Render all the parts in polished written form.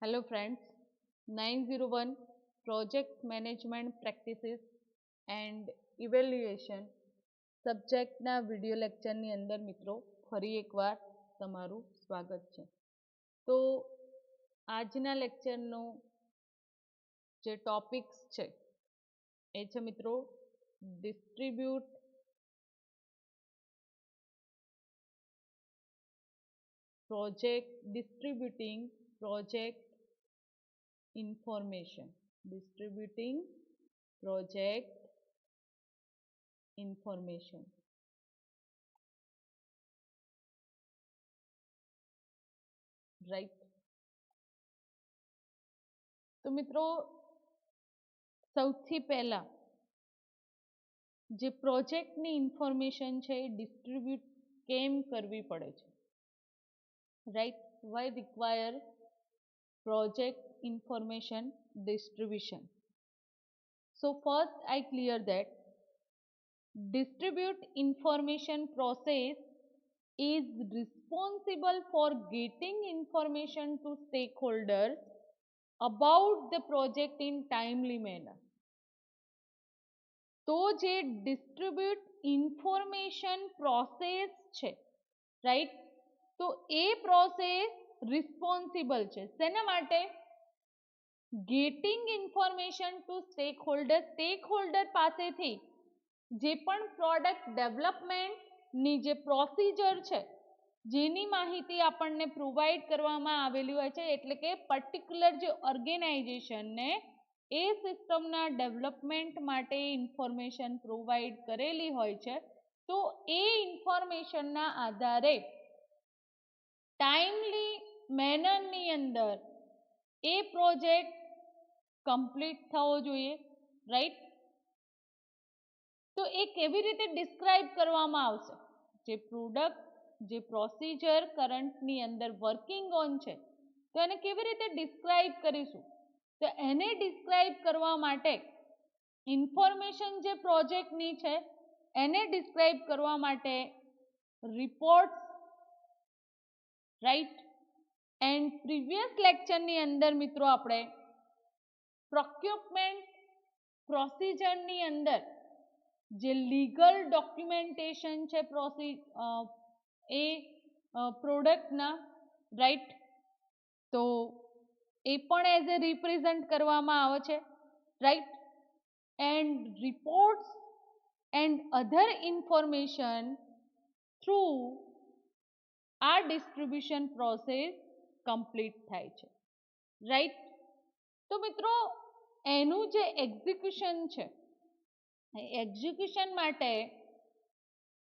Hello friends, 901 Project Management Practices and Evaluation સબ્જેક્ટના video લેક્ચરની અંદર મિત્રો ફરી એકવાર તમારું સ્વાગત છે. તો આજના લેક્ચરનો જે ટોપિક્સ છે એ છે મિત્રો distribute distributing project information. Distributing project information. Right. તો મિત્રો સૌથી પહેલા જે પ્રોજેક્ટની ઇન્ફોર્મેશન છે એ ડિસ્ટ્રીબ્યુટ કેમ કરવી પડે છે, right? Why require project information distribution? So first I clear that distribute information process is responsible for getting information to stakeholders about the project in timely manner. તો જે ડિસ્ટ્રીબ્યુટ ઇન્ફોર્મેશન પ્રોસેસ છે, right, તો એ process responsible છે શેના માટે? Gating information two stakeholder પાસેથી જે પણ પ્રોડક્ટ ડેવલપમેન્ટની જે પ્રોસિજર છે જેની માહિતી આપણને પ્રોવાઈડ કરવામાં આવેલી હોય છે, એટલે કે પર્ટિક્યુલર જે ઓર્ગેનાઇઝેશનને એ સિસ્ટમના ડેવલપમેન્ટ માટે ઇન્ફોર્મેશન પ્રોવાઈડ કરેલી હોય છે, તો એ ઇન્ફોર્મેશનના આધારે ટાઈમલી મેનરની અંદર એ પ્રોજેક્ટ કમ્પ્લીટ થવો જોઈએ, રાઈટ? તો એ કેવી રીતે ડિસ્ક્રાઇબ કરવામાં આવશે? જે પ્રોડક્ટ, જે પ્રોસિજર કરંટની અંદર વર્કિંગ ઓન છે, તો એને કેવી રીતે ડિસ્ક્રાઇબ કરીશું? તો એને ડિસ્ક્રાઇબ કરવા માટે ઇન્ફોર્મેશન જે પ્રોજેક્ટની છે એને ડિસ્ક્રાઇબ કરવા માટે રિપોર્ટ્સ, રાઈટ? એન્ડ પ્રીવિયસ લેક્ચરની અંદર મિત્રો આપણે પ્રોક્યુરમેન્ટ પ્રોસિજરની અંદર જે લીગલ ડોક્યુમેન્ટેશન છે એ પ્રોડક્ટના, રાઈટ, તો એ પણ એઝ એ રિપ્રેઝન્ટ કરવામાં આવે છે, right? And reports and other information through આ ડિસ્ટ્રીબ્યુશન પ્રોસેસ કમ્પ્લીટ થાય છે, રાઈટ? તો મિત્રો એનું જે એક્ઝિક્યુશન છે, એક્ઝિક્યુશન માટે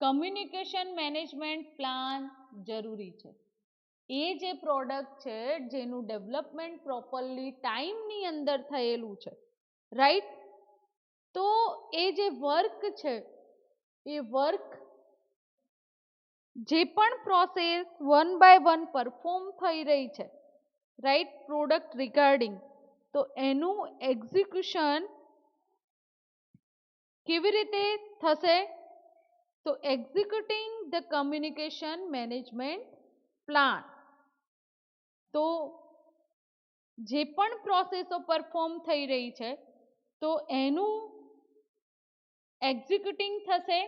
કમ્યુનિકેશન મેનેજમેન્ટ પ્લાન જરૂરી છે. એ જે પ્રોડક્ટ છે જેનું ડેવલપમેન્ટ પ્રોપરલી ટાઈમની અંદર થયેલું છે, રાઈટ, તો એ જે વર્ક છે એ વર્ક જે પણ process one by one perform થઈ રહી છે, રાઈટ, પ્રોડક્ટ રિગાર્ડિંગ, તો એનું એક્ઝિક્યુશન કેવી રીતે થશે? તો executing the communication management plan. તો જે પણ પ્રોસેસો પરફોર્મ થઈ રહી છે તો એનું એક્ઝિક્યુટિંગ થશે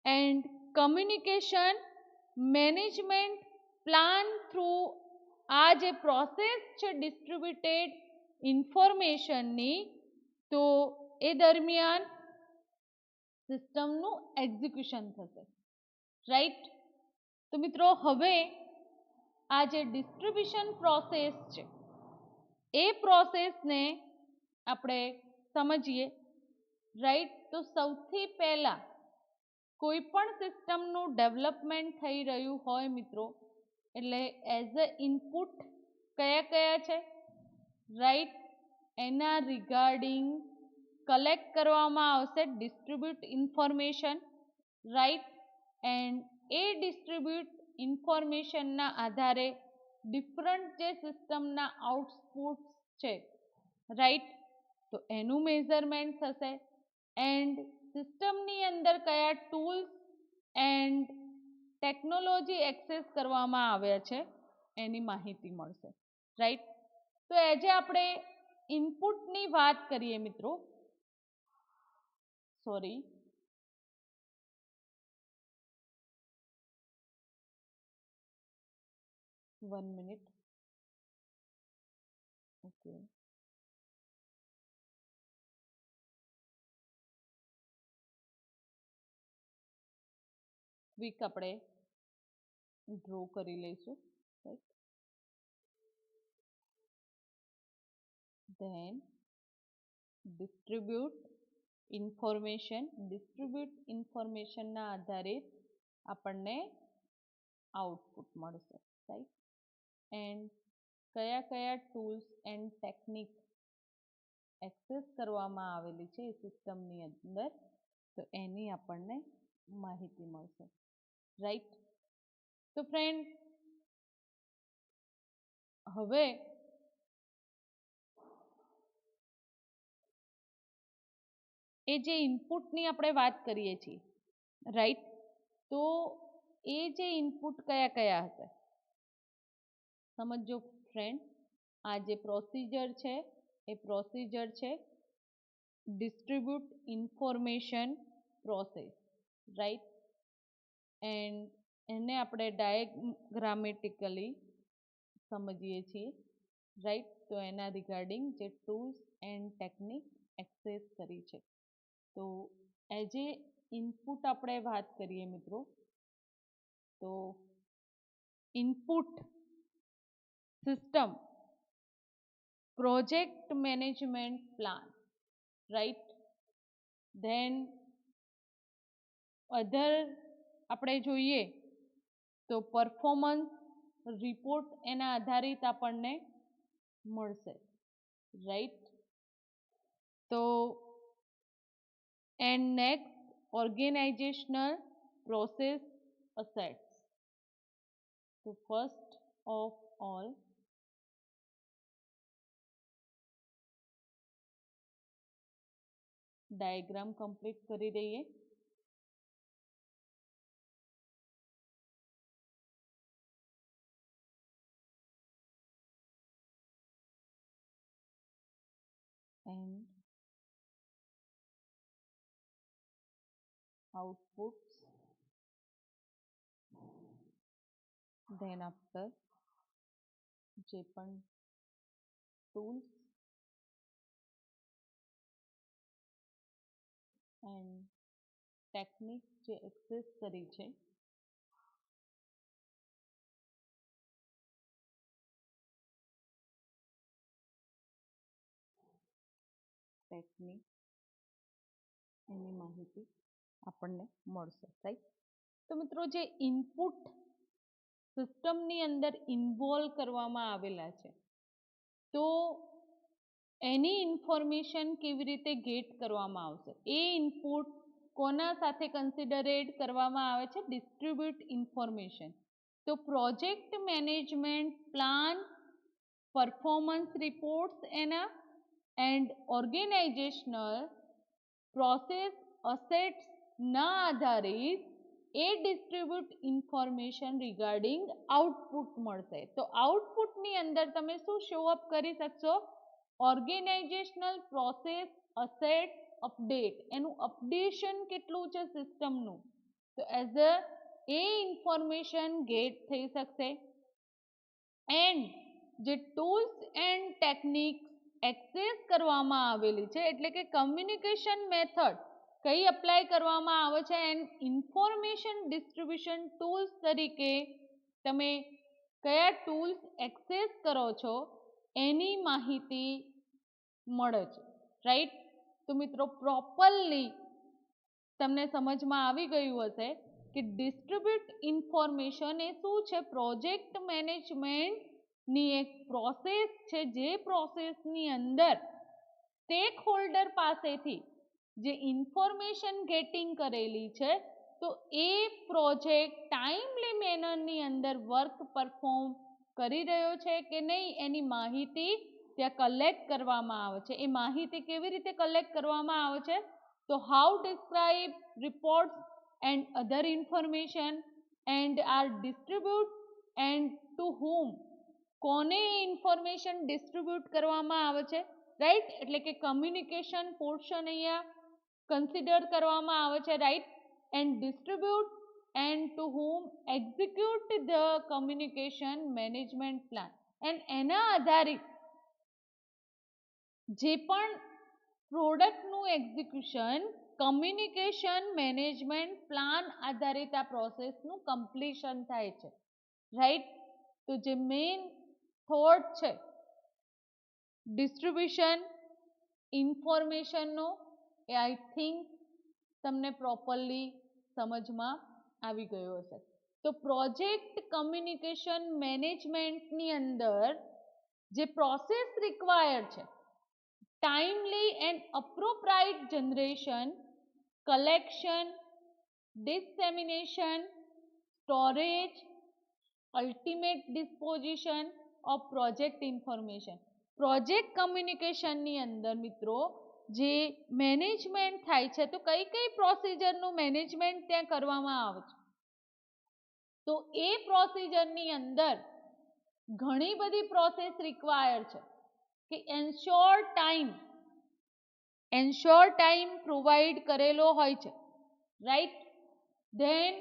and communication management plan through આ જે પ્રોસેસ છે ડિસ્ટ્રીબ્યુટેડ ઇન્ફોર્મેશનની, તો એ દરમિયાન સિસ્ટમનું એક્ઝિક્યુશન થશે, રાઈટ? તો મિત્રો હવે આ જે ડિસ્ટ્રીબ્યુશન પ્રોસેસ છે એ પ્રોસેસને આપણે સમજીએ, રાઈટ? તો સૌથી પહેલા કોઈ પણ સિસ્ટમનું ડેવલપમેન્ટ થઈ રહ્યું હોય મિત્રો, એટલે એઝ અ ઇનપુટ કયા કયા છે, રાઈટ? એના રિગાર્ડિંગ કલેક્ટ કરવામાં આવશે ડિસ્ટ્રીબ્યુટ ઇન્ફોર્મેશન, રાઈટ? એન્ડ એ ડિસ્ટ્રીબ્યુટ ઇન્ફોર્મેશનના આધારે ડિફરન્ટ જે સિસ્ટમના આઉટપુટ છે, રાઈટ, તો એનું મેઝરમેન્ટ થશે એન્ડ સિસ્ટમની અંદર કયા ટૂલ્સ એન્ડ ટેકનોલોજી એક્સેસ કરવામાં આવ્યા છે એની માહિતી મળશે, રાઈટ. તો આજે આપણે ઇનપુટની વાત કરીએ મિત્રો. Sorry, 1 minute. ઓકે, ક્વિક આપણે ડ્રો કરી લઈશું. રાઈટ, ધેન ડિસ્ટ્રીબ્યુટ ઇન્ફોર્મેશનના આધારે આપણને આઉટપુટ મળશે. રાઈટ, એન્ડ કયા કયા ટૂલ્સ એન્ડ ટેકનિક એક્સેસ કરવામાં આવેલી છે એ સિસ્ટમની અંદર, તો એની આપણને માહિતી મળશે. રાઈટ. તો ફ્રેન્ડ, હવે એ જે ઇનપુટની આપણે વાત કરીએ છીએ, રાઈટ, તો એ જે ઇનપુટ કયા કયા હશે સમજો ફ્રેન્ડ. આ જે પ્રોસિજર છે એ પ્રોસિજર છે distribute information process. Right, and એને આપણે ડાયાગ્રામેટિકલી સમજીએ છીએ. રાઈટ, તો એના રિગાર્ડિંગ જે ટૂલ્સ એન્ડ ટેકનિક એક્સેસ કરી છે. તો એઝ એ ઇનપુટ આપણે વાત કરીએ મિત્રો, તો input system project management plan. Right, then other આપણે જોઈએ તો પરફોર્મન્સ રિપોર્ટ એના આધારિત આપણને મળશે. રાઈટ, તો and next organisational process assets. તો first of all diagram complete કરી દઈએ. and outputs, then after જે પણ tools and techniques જે એક્સેસ કરી છે ટેકનિક એની માહિતી આપણને મળશે. રાઈટ. તો મિત્રો જે ઇનપુટ સિસ્ટમની અંદર ઇન્વોલ્વ કરવામાં આવેલા છે, તો એની ઇન્ફોર્મેશન કેવી રીતે ગેટ કરવામાં આવશે, એ ઇનપુટ કોના સાથે કન્સિડરેટ કરવામાં આવે છે, ડિસ્ટ્રીબ્યુટ ઇન્ફોર્મેશન. તો project management plan, performance reports એના એન્ડ ઓર્ગેનાઇઝેશનલ પ્રોસેસ અસેટ્સ ના આધારિત એ ડિસ્ટ્રીબ્યુટ ઇન્ફોર્મેશન રિગાર્ડિંગ આઉટપુટ મળશે. તો આઉટપુટની અંદર તમે શું શો અપ કરી શકશો, ઓર્ગેનાઇઝેશનલ પ્રોસેસ અસેટ અપડેટ, એનું અપડેશન કેટલું છે સિસ્ટમનું, તો એઝ એ ઇન્ફોર્મેશન ગેટ થઈ શકશે. એન્ડ જે ટૂલ્સ એન્ડ ટેકનિક એક્સેસ કરવામાં આવેલી છે, એટલે કે કમ્યુનિકેશન મેથડ કઈ અપ્લાય કરવામાં આવે છે, એન્ડ ઇન્ફોર્મેશન ડિસ્ટ્રીબ્યુશન ટૂલ્સ તરીકે તમે કયા ટૂલ્સ એક્સેસ કરો છો એની માહિતી મળે છે. રાઈટ. તો મિત્રો પ્રોપરલી તમને સમજમાં આવી ગયું હશે કે ડિસ્ટ્રીબ્યુટ ઇન્ફોર્મેશન એ શું છે, પ્રોજેક્ટ મેનેજમેન્ટની એક પ્રોસેસ છે, જે પ્રોસેસની અંદર સ્ટેક હોલ્ડર પાસેથી જે ઇન્ફોર્મેશન ગેટિંગ કરેલી છે, તો એ પ્રોજેક્ટ ટાઈમલી મેનરની અંદર વર્ક પરફોર્મ કરી રહ્યો છે કે નહીં એની માહિતી ત્યાં કલેક્ટ કરવામાં આવે છે. એ માહિતી કેવી રીતે કલેક્ટ કરવામાં આવે છે, તો how describe reports and other information and are distribute and to whom કોને ઇન્ફોર્મેશન ડિસ્ટ્રીબ્યુટ કરવામાં આવે છે, રાઈટ, એટલે કે કમ્યુનિકેશન પોર્શન અહીંયા કન્સિડર કરવામાં આવે છે, right, and distribute and to whom execute the communication management plan, and એના આધારિત જે પણ પ્રોડક્ટનું એક્ઝિક્યુશન કમ્યુનિકેશન મેનેજમેન્ટ પ્લાન આધારિત આ પ્રોસેસનું કમ્પ્લીશન થાય છે, રાઈટ. તો જે મેઇન થોટ છે ડિસ્ટ્રીબ્યુશન ઇન્ફોર્મેશનનો, એ આઈ થિંક તમને પ્રોપરલી સમજમાં આવી ગયો હશે. તો પ્રોજેક્ટ કમ્યુનિકેશન મેનેજમેન્ટની અંદર જે પ્રોસેસ રિક્વાયર્ડ છે, timely and appropriate generation, collection, dissemination, storage, ultimate disposition of project information. Project કમ્યુનિકેશનની અંદર મિત્રો જે મેનેજમેન્ટ થાય છે, તો કઈ કઈ પ્રોસિજરનું મેનેજમેન્ટ ત્યાં કરવામાં આવે છે, તો એ પ્રોસિજરની અંદર ઘણી બધી પ્રોસેસ રિક્વાયર છે કે એન્શ્યોર ટાઈમ પ્રોવાઈડ કરેલો હોય છે, રાઈટ. ધેન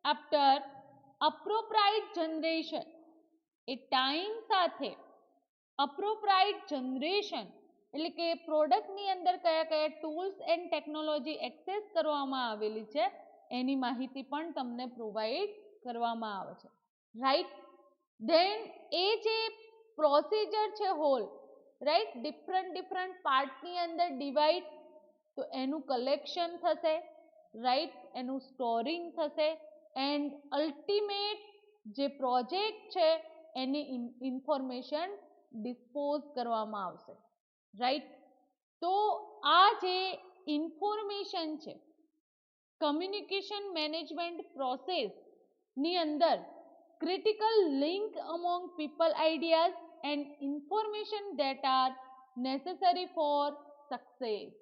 આફ્ટર અપ્રોપ્રાઇટ જનરેશન, એ ટાઈમ સાથે અપ્રોપ્રાઇટ જનરેશન એટલે કે પ્રોડક્ટની અંદર કયા કયા ટૂલ્સ એન્ડ ટેકનોલોજી એક્સેસ કરવામાં આવેલી છે એની માહિતી પણ તમને પ્રોવાઈડ કરવામાં આવે છે, રાઈટ. ધેન એ જે પ્રોસિજર છે હોલ, રાઈટ, ડિફરન્ટ પાર્ટની અંદર ડિવાઈડ, તો એનું કલેક્શન થશે, રાઈટ, એનું સ્ટોરિંગ થશે, એન્ડ અલ્ટિમેટ જે પ્રોજેક્ટ છે એની ઇન્ફોર્મેશન ડિસ્પોઝ કરવામાં આવશે, રાઈટ. તો આ જે ઇન્ફોર્મેશન છે કમ્યુનિકેશન મેનેજમેન્ટ પ્રોસેસની અંદર critical link among people ideas and information that are necessary four success.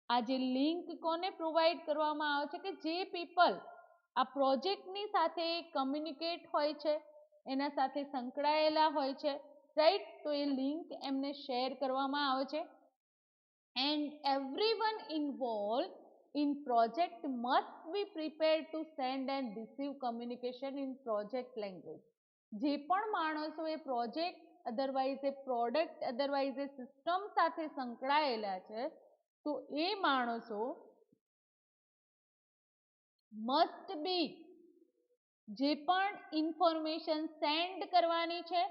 આ જે લિંક કોને પ્રોવાઈડ કરવામાં આવે છે કે જે પીપલ આ પ્રોજેક્ટની સાથે કમ્યુનિકેટ હોય છે, એના સાથે સંકળાયેલા હોય છે, રાઈટ, તો એ લિંક એમને શેર કરવામાં આવે છે. And everyone involve in project must be prepared to send and receive communication in project language. જે પણ માણસો એ પ્રોજેક્ટ અધરવાઇઝ એ પ્રોડક્ટ અધરવાઇઝ એ સિસ્ટમ સાથે સંકળાયેલા છે, તો એ માણસો મસ્ટ બી જે પણ ઇન્ફોર્મેશન સેન્ડ કરવાની છે,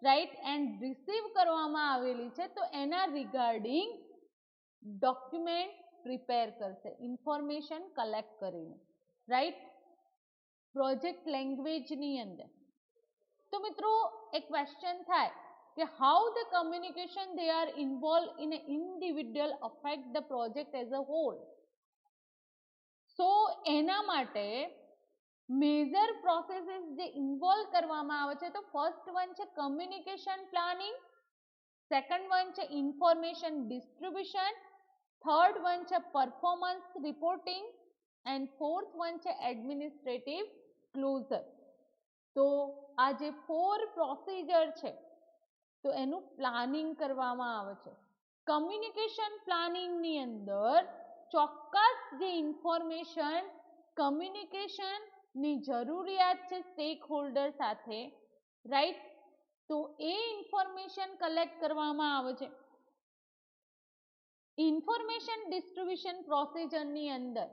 રાઈટ, એન્ડ રિસીવ કરવામાં આવેલી છે, તો એના રિગાર્ડિંગ ડોક્યુમેન્ટ પ્રિપેર કરશે, ઇન્ફોર્મેશન કલેક્ટ કરીને, રાઈટ, પ્રોજેક્ટ લેંગ્વેજની અંદર. તો મિત્રો એક ક્વેશ્ચન થાય કે how the communication they are involve in a individual affect the project as a whole. So એના માટે મેજર પ્રોસેસીસ જે ઇન્વોલ્વ કરવામાં આવે છે, તો ફર્સ્ટ વન છે કમ્યુનિકેશન પ્લાનિંગ, સેકન્ડ વન છે ઇન્ફોર્મેશન ડિસ્ટ્રીબ્યુશન, થર્ડ વન છે performance reporting, and fourth one છે એડમિનિસ્ટ્રેટિવ ક્લોઝર. તો આ જે 4 પ્રોસિજર છે તો એનું પ્લાનિંગ કરવામાં આવે છે. કમ્યુનિકેશન પ્લાનિંગની અંદર ચોક્કસ જે ઇન્ફોર્મેશન કમ્યુનિકેશનની જરૂરિયાત છે સ્ટેક હોલ્ડર સાથે, રાઈટ, તો એ ઇન્ફોર્મેશન કલેક્ટ કરવામાં આવે છે. ઇન્ફોર્મેશન ડિસ્ટ્રીબ્યુશન પ્રોસિજરની અંદર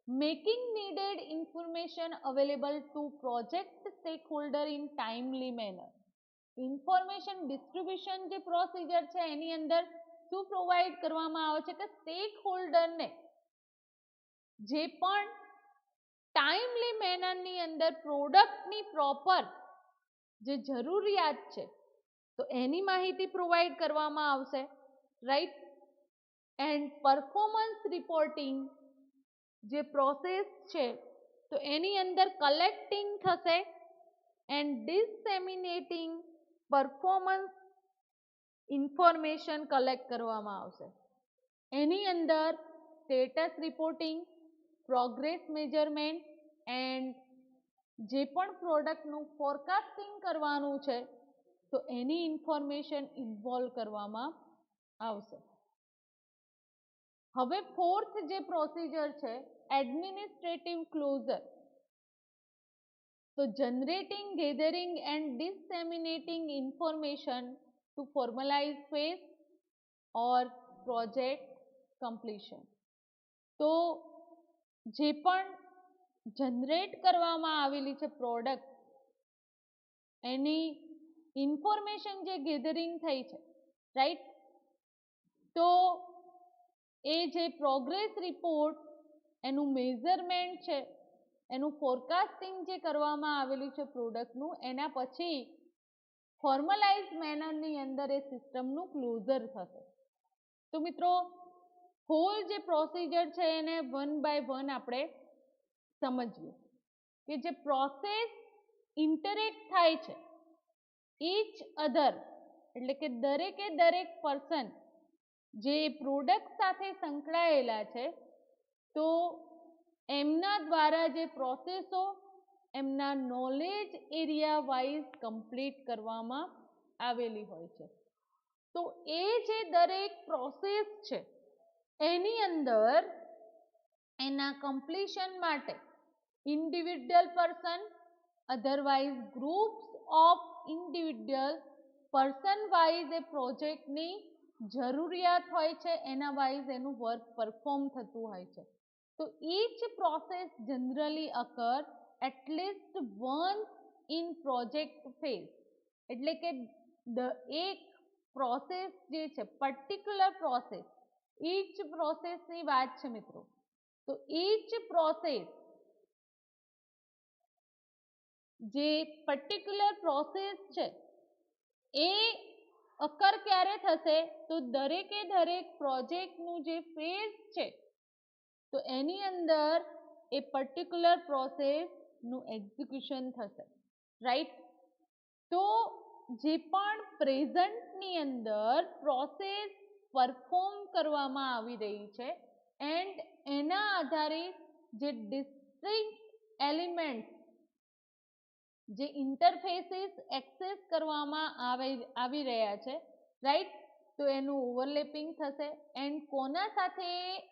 making needed information available to project stakeholder in timely manner. Information distribution જે પ્રોસિજર છે એની અંદર શું પ્રોવાઈડ કરવામાં આવે છે કે સ્ટેક હોલ્ડરને જે પણ ટાઈમલી મેનરની અંદર પ્રોડક્ટની પ્રોપર જે જરૂરિયાત છે તો એની માહિતી પ્રોવાઈડ કરવામાં આવશે, રાઈટ. એન્ડ પરફોર્મન્સ રિપોર્ટિંગ જે પ્રોસેસ છે તો એની અંદર કલેક્ટિંગ થશે એન્ડ ડિસેમિનેટિંગ પરફોર્મન્સ ઇન્ફોર્મેશન કલેક્ટ કરવામાં આવશે. એની અંદર status reporting, progress measurement, and જે પણ પ્રોડક્ટનું ફોરકાસ્ટિંગ કરવાનું છે તો એની ઇન્ફોર્મેશન ઇન્વોલ્વ કરવામાં આવશે. હવે ફોર્થ જે પ્રોસિજર છે એડમિનિસ્ટ્રેટિવ ક્લોઝર. તો generating, gathering and disseminating information to formalise phase or project completion. તો જે પણ જનરેટ કરવામાં આવેલી છે પ્રોડક્ટ, એની ઇન્ફોર્મેશન જે ગેધરિંગ થઈ છે, રાઈટ, તો એ જે પ્રોગ્રેસ રિપોર્ટ, એનું મેઝરમેન્ટ છે, એનું ફોરકાસ્ટિંગ જે કરવામાં આવેલું છે પ્રોડક્ટનું, એના પછી ફોર્મલાઇઝ મેનરની અંદર એ સિસ્ટમનું ક્લોઝર થશે. તો મિત્રો હોલ જે પ્રોસિજર છે એને વન બાય વન આપણે સમજીએ કે જે પ્રોસેસ ઇન્ટરેક્ટ થાય છે ઈચ અધર, એટલે કે દરેકે દરેક પર્સન જે પ્રોડક્ટ સાથે સંકળાયેલા છે, તો એમના દ્વારા જે પ્રોસેસો એમના નોલેજ એરિયા વાઇઝ કમ્પ્લીટ કરવામાં આવેલી હોય છે. તો એ જે દરેક પ્રોસેસ છે એની અંદર એના કમ્પ્લીશન માટે individual person, otherwise groups of individual person wise એ પ્રોજેક્ટની જરૂરિયાત હોય છે, એના વાઇઝ એનું વર્ક પરફોર્મ થતું હોય છે. તો each process generally occur at least once in project phase, એટલે કે એક પ્રોસેસ જે છે પર્ટિક્યુલર પ્રોસેસ, ઈચ પ્રોસેસની વાત છે મિત્રો. તો ઈચ પ્રોસેસ, જે પર્ટિક્યુલર પ્રોસેસ છે એ અકર ક્યારે થશે, તો દરેકે દરેક પ્રોજેક્ટનું જે ફેઝ છે તો એની અંદર એ પર્ટિક્યુલર પ્રોસેસનું એક્ઝિક્યુશન થશે, રાઈટ. તો જે પણ પ્રેઝન્ટની અંદર પ્રોસેસ પરફોર્મ કરવામાં આવી રહી છે એન્ડ એના આધારિત જે ડિસ્ટ્રિક્ટ એલિમેન્ટ, જે ઇન્ટરફેસીસ એક્સેસ કરવામાં આવી રહ્યા છે, રાઈટ, તો એનું ઓવરલેપિંગ થશે એન્ડ કોના સાથે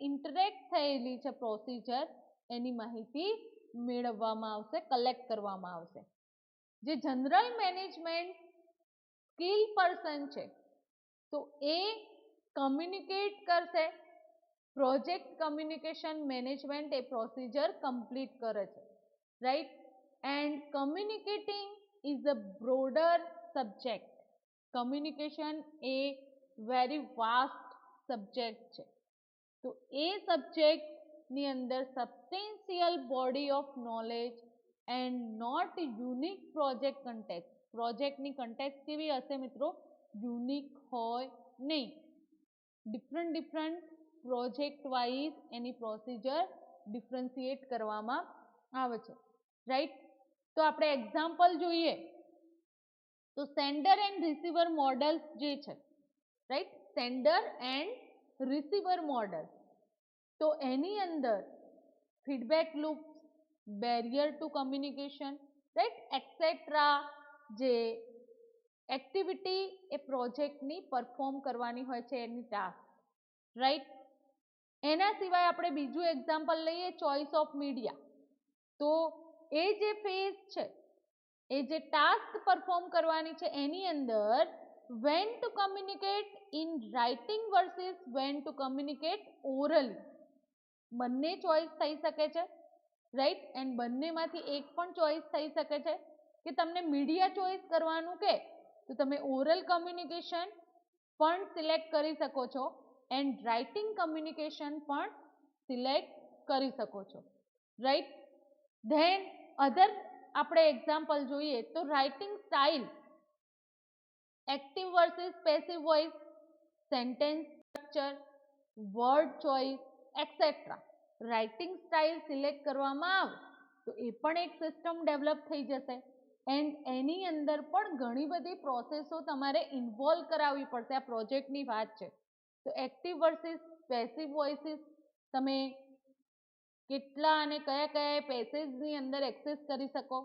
ઇન્ટરેક્ટ થયેલી છે પ્રોસિજર એની માહિતી મેળવવામાં આવશે, કલેક્ટ કરવામાં આવશે. જે જનરલ મેનેજમેન્ટ સ્કિલ પર્સન છે તો એ કમ્યુનિકેટ કરશે, પ્રોજેક્ટ કમ્યુનિકેશન મેનેજમેન્ટ એ પ્રોસિજર કમ્પ્લીટ કરે છે, right. And communicating is a broader subject. Communication એ વેરી વાસ્ટ સબ્જેક્ટ છે. તો એ સબ્જેક્ટની અંદર substantial body of knowledge and not unique project contact. પ્રોજેક્ટની કન્ટેક્ટ કેવી હશે મિત્રો? યુનિક હોય નહીં. ડિફરન્ટ પ્રોજેક્ટ વાઇઝ એની પ્રોસિજર ડિફરન્શિએટ કરવામાં આવે છે, રાઈટ. તો આપણે એક્ઝામ્પલ જોઈએ તો સેન્ડર એન્ડ રિસીવર મોડલ જે છે, right, sender and receiver model. તો એની અંદર feedback loop, barrier to communication, right, etcetera જે એક્ટિવિટી એ પ્રોજેક્ટની પરફોર્મ કરવાની હોય છે એની ટાસ્ક, રાઈટ. એના સિવાય આપણે બીજું એક્ઝામ્પલ લઈએ ચોઇસ ઓફ મીડિયા. તો એ જે ફેઝ છે, એ જે ટાસ્ક પરફોર્મ કરવાની છે એની અંદર when to communicate in writing versus when to communicate orally, બંને ચોઇસ થઈ શકે છે, રાઈટ. એન્ડ બંનેમાંથી એક પણ ચોઇસ થઈ શકે છે કે તમને મીડિયા ચોઇસ કરવાનું કે તો તમે ઓરલ કમ્યુનિકેશન પણ સિલેક્ટ કરી શકો છો એન્ડ રાઇટિંગ કમ્યુનિકેશન પણ સિલેક્ટ કરી શકો છો, રાઈટ. ધેન અધર આપણે એક્ઝામ્પલ જોઈએ તો writing style, active versus passive voice, sentence structure, word choice et cetera. Writing style select કરવામાં આવે તો એ પણ એક સિસ્ટમ ડેવલપ થઈ જશે એન્ડ એની અંદર પણ ઘણી બધી પ્રોસેસો તમારે ઇન્વોલ્વ કરાવવી પડશે. આ પ્રોજેક્ટની વાત છે. તો એક્ટિવ વર્સિસ પેસિવ વોઇસીસ તમે કેટલા અને કયા કયા પેસેજની અંદર એક્સેસ કરી શકો,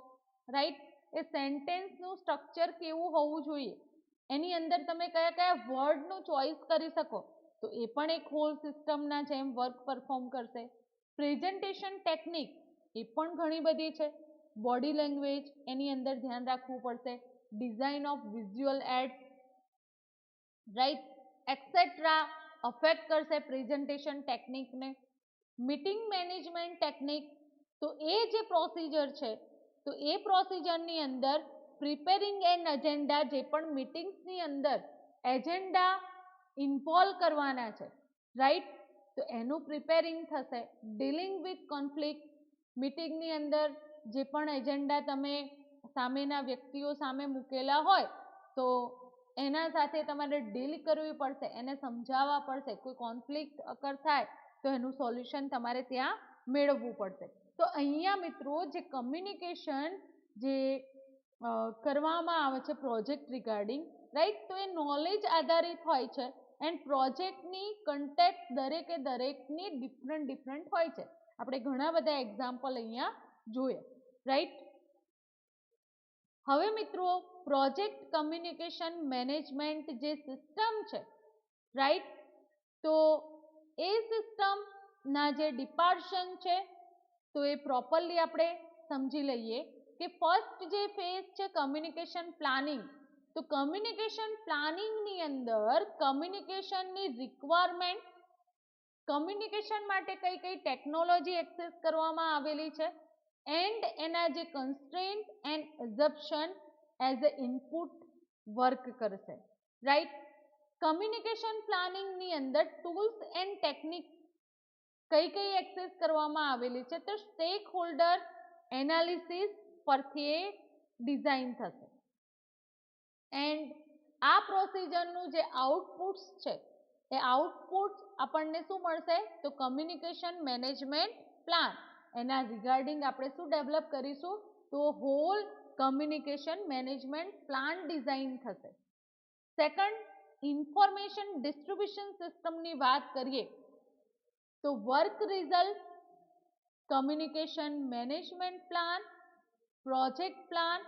રાઈટ. એ સેન્ટેન્સનું સ્ટ્રક્ચર કેવું હોવું જોઈએ એની અંદર તમે કયા કયા વર્ડનું ચોઇસ કરી શકો, તો એ પણ એક હોલ સિસ્ટમના જેમ વર્ક પરફોર્મ કરશે. પ્રેઝન્ટેશન ટેકનિક એ પણ ઘણી બધી છે. બોડી લેંગ્વેજ એની અંદર ધ્યાન રાખવું પડશે. Design of visual aids, right, etcetera affect કરશે પ્રેઝન્ટેશન ટેકનિકને. મીટિંગ મેનેજમેન્ટ ટેકનિક, તો એ જે પ્રોસિજર છે, તો એ પ્રોસિજરની અંદર પ્રિપેરિંગ એન એજેન્ડા, જે પણ મીટિંગ્સની અંદર એજેન્ડા ઇન્વોલ્વ કરવાના છે, રાઈટ, તો એનું પ્રિપેરિંગ થશે. ડીલિંગ વિથ કોન્ફ્લિક્ટ, મીટિંગની અંદર જે પણ એજન્ડા તમે સામેના વ્યક્તિઓ સામે મૂકેલા હોય તો એના સાથે તમારે ડીલ કરવી પડશે, એને સમજાવવા પડશે. કોઈ કોન્ફ્લિક્ટ અકર થાય તો એનું સોલ્યુશન તમારે ત્યાં મેળવવું પડશે. તો અહીંયા મિત્રો જે કમ્યુનિકેશન જે કરવામાં આવે છે પ્રોજેક્ટ રિગાર્ડિંગ, રાઈટ, તો એ નોલેજ આધારિત હોય છે એન્ડ પ્રોજેક્ટની કન્ટેક્ટ દરેકે દરેકની ડિફરન્ટ હોય છે. આપણે ઘણા બધા એક્ઝામ્પલ અહીંયા જોઈએ, રાઈટ. હવે મિત્રો પ્રોજેક્ટ કમ્યુનિકેશન મેનેજમેન્ટ જે સિસ્ટમ છે, રાઈટ, તો એ સિસ્ટમના જે ડિપાર્શન છે તો એ પ્રોપરલી આપણે સમજી લઈએ કે ફર્સ્ટ જે ફેઝ છે કમ્યુનિકેશન પ્લાનિંગ. તો કમ્યુનિકેશન પ્લાનિંગની અંદર કમ્યુનિકેશનની રિક્વાયરમેન્ટ, કમ્યુનિકેશન માટે કઈ કઈ ટેકનોલોજી એક્સેસ કરવામાં આવેલી છે એન્ડ એના જે constraint and assumption as a input work કરશે, રાઈટ. કમ્યુનિકેશન પ્લાનિંગની અંદર ટૂલ્સ એન્ડ ટેકનિક કઈ કઈ એક્સેસ કરવામાં આવેલી છે, તો સ્ટેક હોલ્ડર એનાલિસિસ પરથી એ ડિઝાઇન થશે એન્ડ આ પ્રોસિજરનું જે આઉટપુટ્સ છે એ આઉટપુટ આપણને શું મળશે, તો કમ્યુનિકેશન મેનેજમેન્ટ પ્લાન. એના રિગાર્ડિંગ આપણે શું ડેવલપ કરીશું, તો whole communication management plan design થશે. સેકન્ડ, ઇન્ફોર્મેશન ડિસ્ટ્રીબ્યુશન સિસ્ટમની વાત કરીએ તો work result, communication management plan, project plan,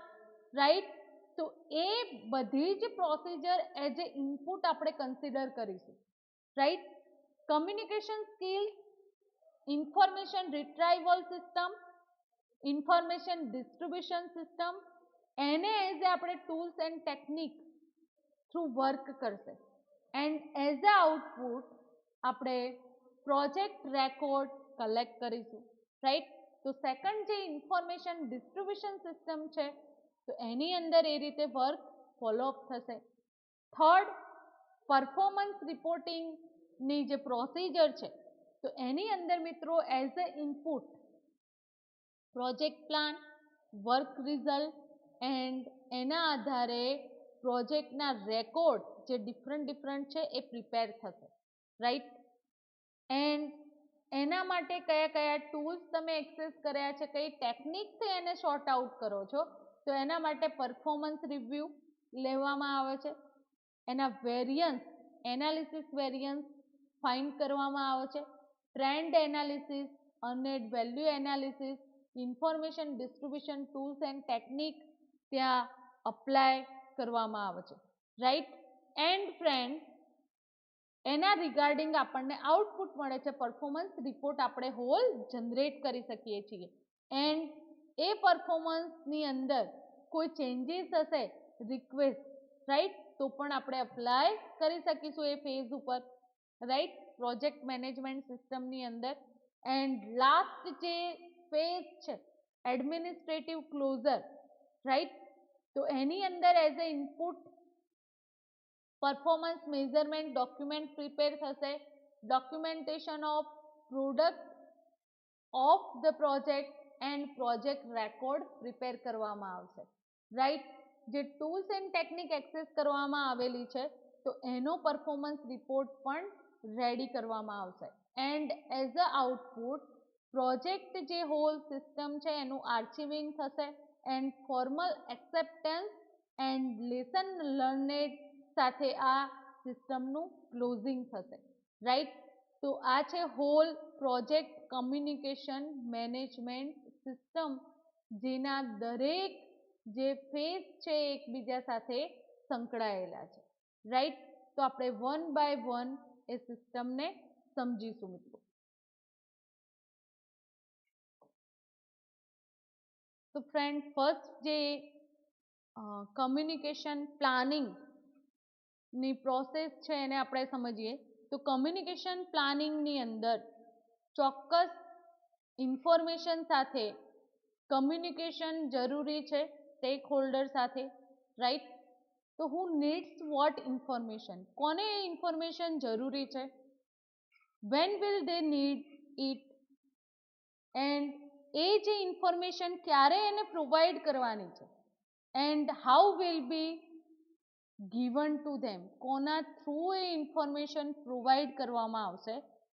right, તો એ બધી જ પ્રોસિજર એઝ એ ઇનપુટ આપણે કન્સિડર કરીશું, right. Communication skills, information retrieval system, information distribution system, એને એઝ એ આપણે tools and technique through work કરશે એન્ડ એઝ અ આઉટપુટ આપણે પ્રોજેક્ટ રેકોર્ડ કલેક્ટ કરીશું, રાઈટ. તો સેકન્ડ જે ઇન્ફોર્મેશન ડિસ્ટ્રીબ્યુશન સિસ્ટમ છે તો એની અંદર એ રીતે વર્ક ફોલોઅપ થશે. થર્ડ, પરફોર્મન્સ રિપોર્ટિંગની જે પ્રોસિજર છે તો એની અંદર મિત્રો as a input project plan, work result and એના આધારે પ્રોજેક્ટના રેકોર્ડ જે ડિફરન્ટ છે એ પ્રિપેર થશે, રાઈટ. એન્ડ એના માટે કયા કયા ટૂલ્સ તમે એક્સેસ કર્યા છે, કઈ ટેકનિકથી એને શોર્ટ આઉટ કરો છો, તો એના માટે પરફોર્મન્સ રિવ્યુ લેવામાં આવે છે. એના વેરિયન્સ, એનાલિસિસ વેરિયન્સ ફાઇન્ડ કરવામાં આવે છે. Trend analysis, earned value analysis, information distribution tools and technique ત્યાં અપ્લાય કરવામાં આવે છે, રાઈટ. એન્ડ ફ્રેન્ડ એના રિગાર્ડિંગ આપણને આઉટપુટ મળે છે, પરફોર્મન્સ રિપોર્ટ આપણે હોલ જનરેટ કરી શકીએ છીએ એન્ડ એ પરફોર્મન્સની અંદર કોઈ ચેન્જીસ હશે, રિક્વેસ્ટ, રાઈટ, તો પણ આપણે અપ્લાય કરી શકીશું એ ફેઝ ઉપર, રાઈટ, પ્રોજેક્ટ મેનેજમેન્ટ સિસ્ટમની અંદર. એન્ડ લાસ્ટ જે ફેઝ છે એડમિનિસ્ટ્રેટિવ ક્લોઝર, રાઈટ, તો એની અંદર as a input performance measurement document prepare થશે. Documentation of product of the project and project record prepare કરવામાં આવશે, રાઈટ. જે ટૂલ્સ એન્ડ ટેકનિક એક્સેસ કરવામાં આવેલી છે તો એનો પરફોર્મન્સ રિપોર્ટ પણ રેડી કરવામાં આવશે and as a output project જે હોલ સિસ્ટમ છે એનું આર્ચિવિંગ થશે and formal acceptance and lesson learned સાથે આ સિસ્ટમનું ક્લોઝિંગ થશે, રાઈટ. તો આ છે whole project communication management system, જેના દરેક જે ફેઝ છે એકબીજા સાથે સંકળાયેલા છે, રાઈટ. તો આપણે 1 by 1 એ સિસ્ટમને સમજીશું મિત્રો. તો ફ્રેન્ડ, ફર્સ્ટ જે કમ્યુનિકેશન પ્લાનિંગ ની પ્રોસેસ છે એને આપણે સમજીએ. તો કમ્યુનિકેશન પ્લાનિંગ ની અંદર ચોક્કસ ઇન્ફોર્મેશન સાથે કમ્યુનિકેશન જરૂરી છે સ્ટેક હોલ્ડર સાથે, રાઈટ. તો હુ નીડ્સ વોટ ઇન્ફોર્મેશન, કોને એ ઇન્ફોર્મેશન જરૂરી છે, when will they need it, and એ જે ઇન્ફોર્મેશન ક્યારે એને પ્રોવાઈડ કરવાની છે, and how will be given to them, કોના થ્રુ એ ઇન્ફોર્મેશન પ્રોવાઈડ કરવામાં આવશે.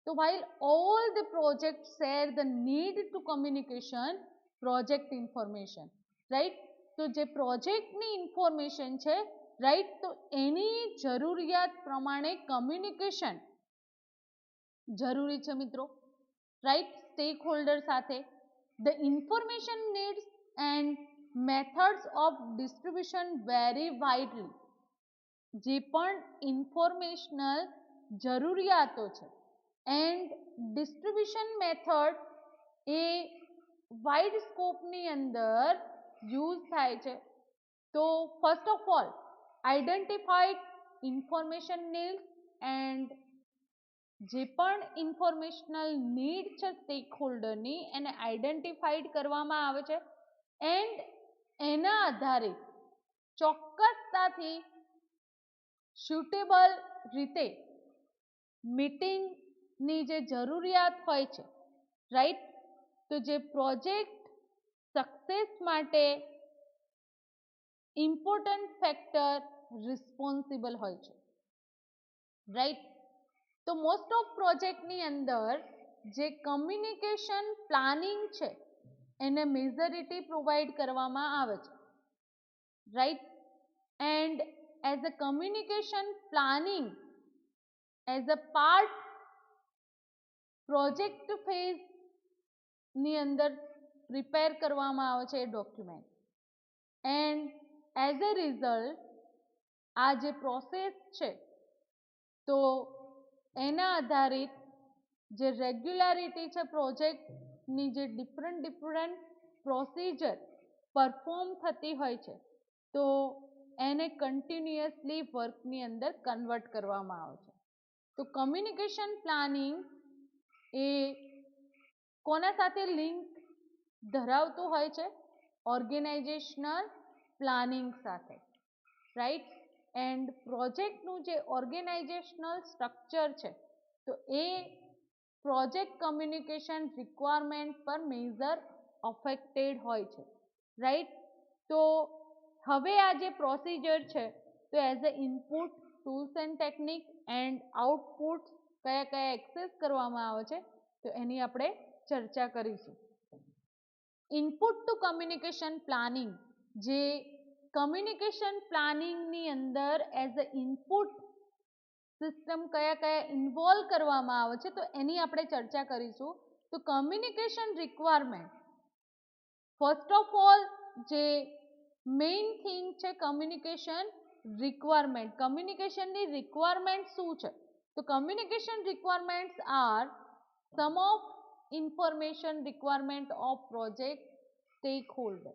તો while all the projects share the need to communication project information, right. તો જે પ્રોજેક્ટની ઇન્ફોર્મેશન છે, રાઈટ, તો એની જરૂરિયાત પ્રમાણે કમ્યુનિકેશન જરૂરી છે મિત્રો, રાઈટ, સ્ટેક હોલ્ડર સાથે. The information needs and methods of distribution vary widely. જે પણ ઇન્ફોર્મેશનલ જરૂરિયાતો છે એન્ડ ડિસ્ટ્રીબ્યુશન મેથડ એ વાઇડ સ્કોપની અંદર યુઝ થાય છે. તો first of all identified information need, and જે પણ ઇન્ફોર્મેશનલ નીડ છે સ્ટેક હોલ્ડરની એને આઈડેન્ટિફાઈડ કરવામાં આવે છે, એન્ડ એના આધારે ચોક્કસતાથી સ્યુટેબલ રીતે મીટિંગની જે જરૂરિયાત હોય છે, રાઈટ, તો જે પ્રોજેક્ટ સક્સેસ માટે ઇમ્પોર્ટન્ટ ફેક્ટર રિસ્પોન્સિબલ હોય છે, રાઈટ. તો મોસ્ટ ઓફ પ્રોજેક્ટની અંદર જે કમ્યુનિકેશન પ્લાનિંગ છે એને મેજોરિટી પ્રોવાઈડ કરવામાં આવે છે, right. And as a communication planning as a part project phase ની અંદર પ્રિપેર કરવામાં આવે છે એ document, and as a result આ જે પ્રોસેસ છે તો એના આધારિત જે રેગ્યુલારિટી છે પ્રોજેક્ટની, જે ડિફરન્ટ પ્રોસિજર પરફોર્મ થતી હોય છે, તો એને કન્ટિન્યુઅસલી વર્કની અંદર કન્વર્ટ કરવામાં આવે છે. તો કમ્યુનિકેશન પ્લાનિંગ એ કોના સાથે લિંક ધરાવતું હોય છે, ઓર્ગેનાઇઝેશનલ પ્લાનિંગ સાથે, રાઈટ. એન્ડ પ્રોજેક્ટનું જે ઓર્ગેનાઇઝેશનલ સ્ટ્રક્ચર છે તો એ પ્રોજેક્ટ કમ્યુનિકેશન રિક્વાયરમેન્ટ પર મેજર અફેક્ટેડ હોય છે, રાઈટ. તો હવે આ જે પ્રોસિજર છે તો as a input, tools and technique, and output કયા કયા એક્સેસ કરવામાં આવે છે તો એની આપણે ચર્ચા કરીશું. ઇનપુટ ટુ કમ્યુનિકેશન પ્લાનિંગ, જે કમ્યુનિકેશન પ્લાનિંગની અંદર એઝ અ ઇનપુટ સિસ્ટમ કયા કયા ઇન્વોલ્વ કરવામાં આવે છે તો એની આપણે ચર્ચા કરીશું. તો communication requirement, first of all જે મેઇન થિંગ છે કમ્યુનિકેશન રિક્વાયરમેન્ટ. કમ્યુનિકેશનની રિક્વાયરમેન્ટ શું છે? તો communication requirements are some of information requirement of project stakeholder.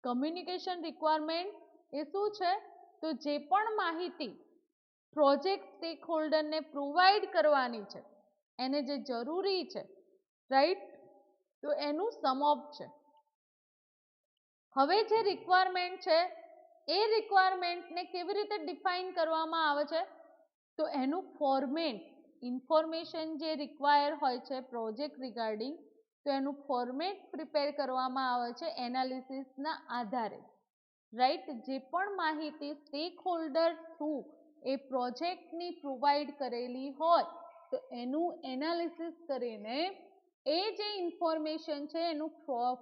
Communication requirement એ શું છે? તો જે પણ માહિતી પ્રોજેક્ટ સ્ટેક હોલ્ડરને પ્રોવાઈડ કરવાની છે એને જે જરૂરી છે, રાઈટ, તો એનું સમ ઓફ છે. હવે જે રિક્વાયરમેન્ટ છે એ રિક્વાયરમેન્ટને કેવી રીતે ડિફાઇન કરવામાં આવે છે તો એનું ફોર્મેટ, ઇન્ફોર્મેશન જે રિક્વાયર હોય છે પ્રોજેક્ટ રિગાર્ડિંગ, તો એનું ફોર્મેટ પ્રિપેર કરવામાં આવે છે એનાલિસિસના આધારે, રાઈટ. જે પણ માહિતી સ્ટેક હોલ્ડર થ્રુ એ પ્રોજેક્ટની પ્રોવાઈડ કરેલી હોય તો એનું એનાલિસિસ કરીને એ જે ઇન્ફોર્મેશન છે એનું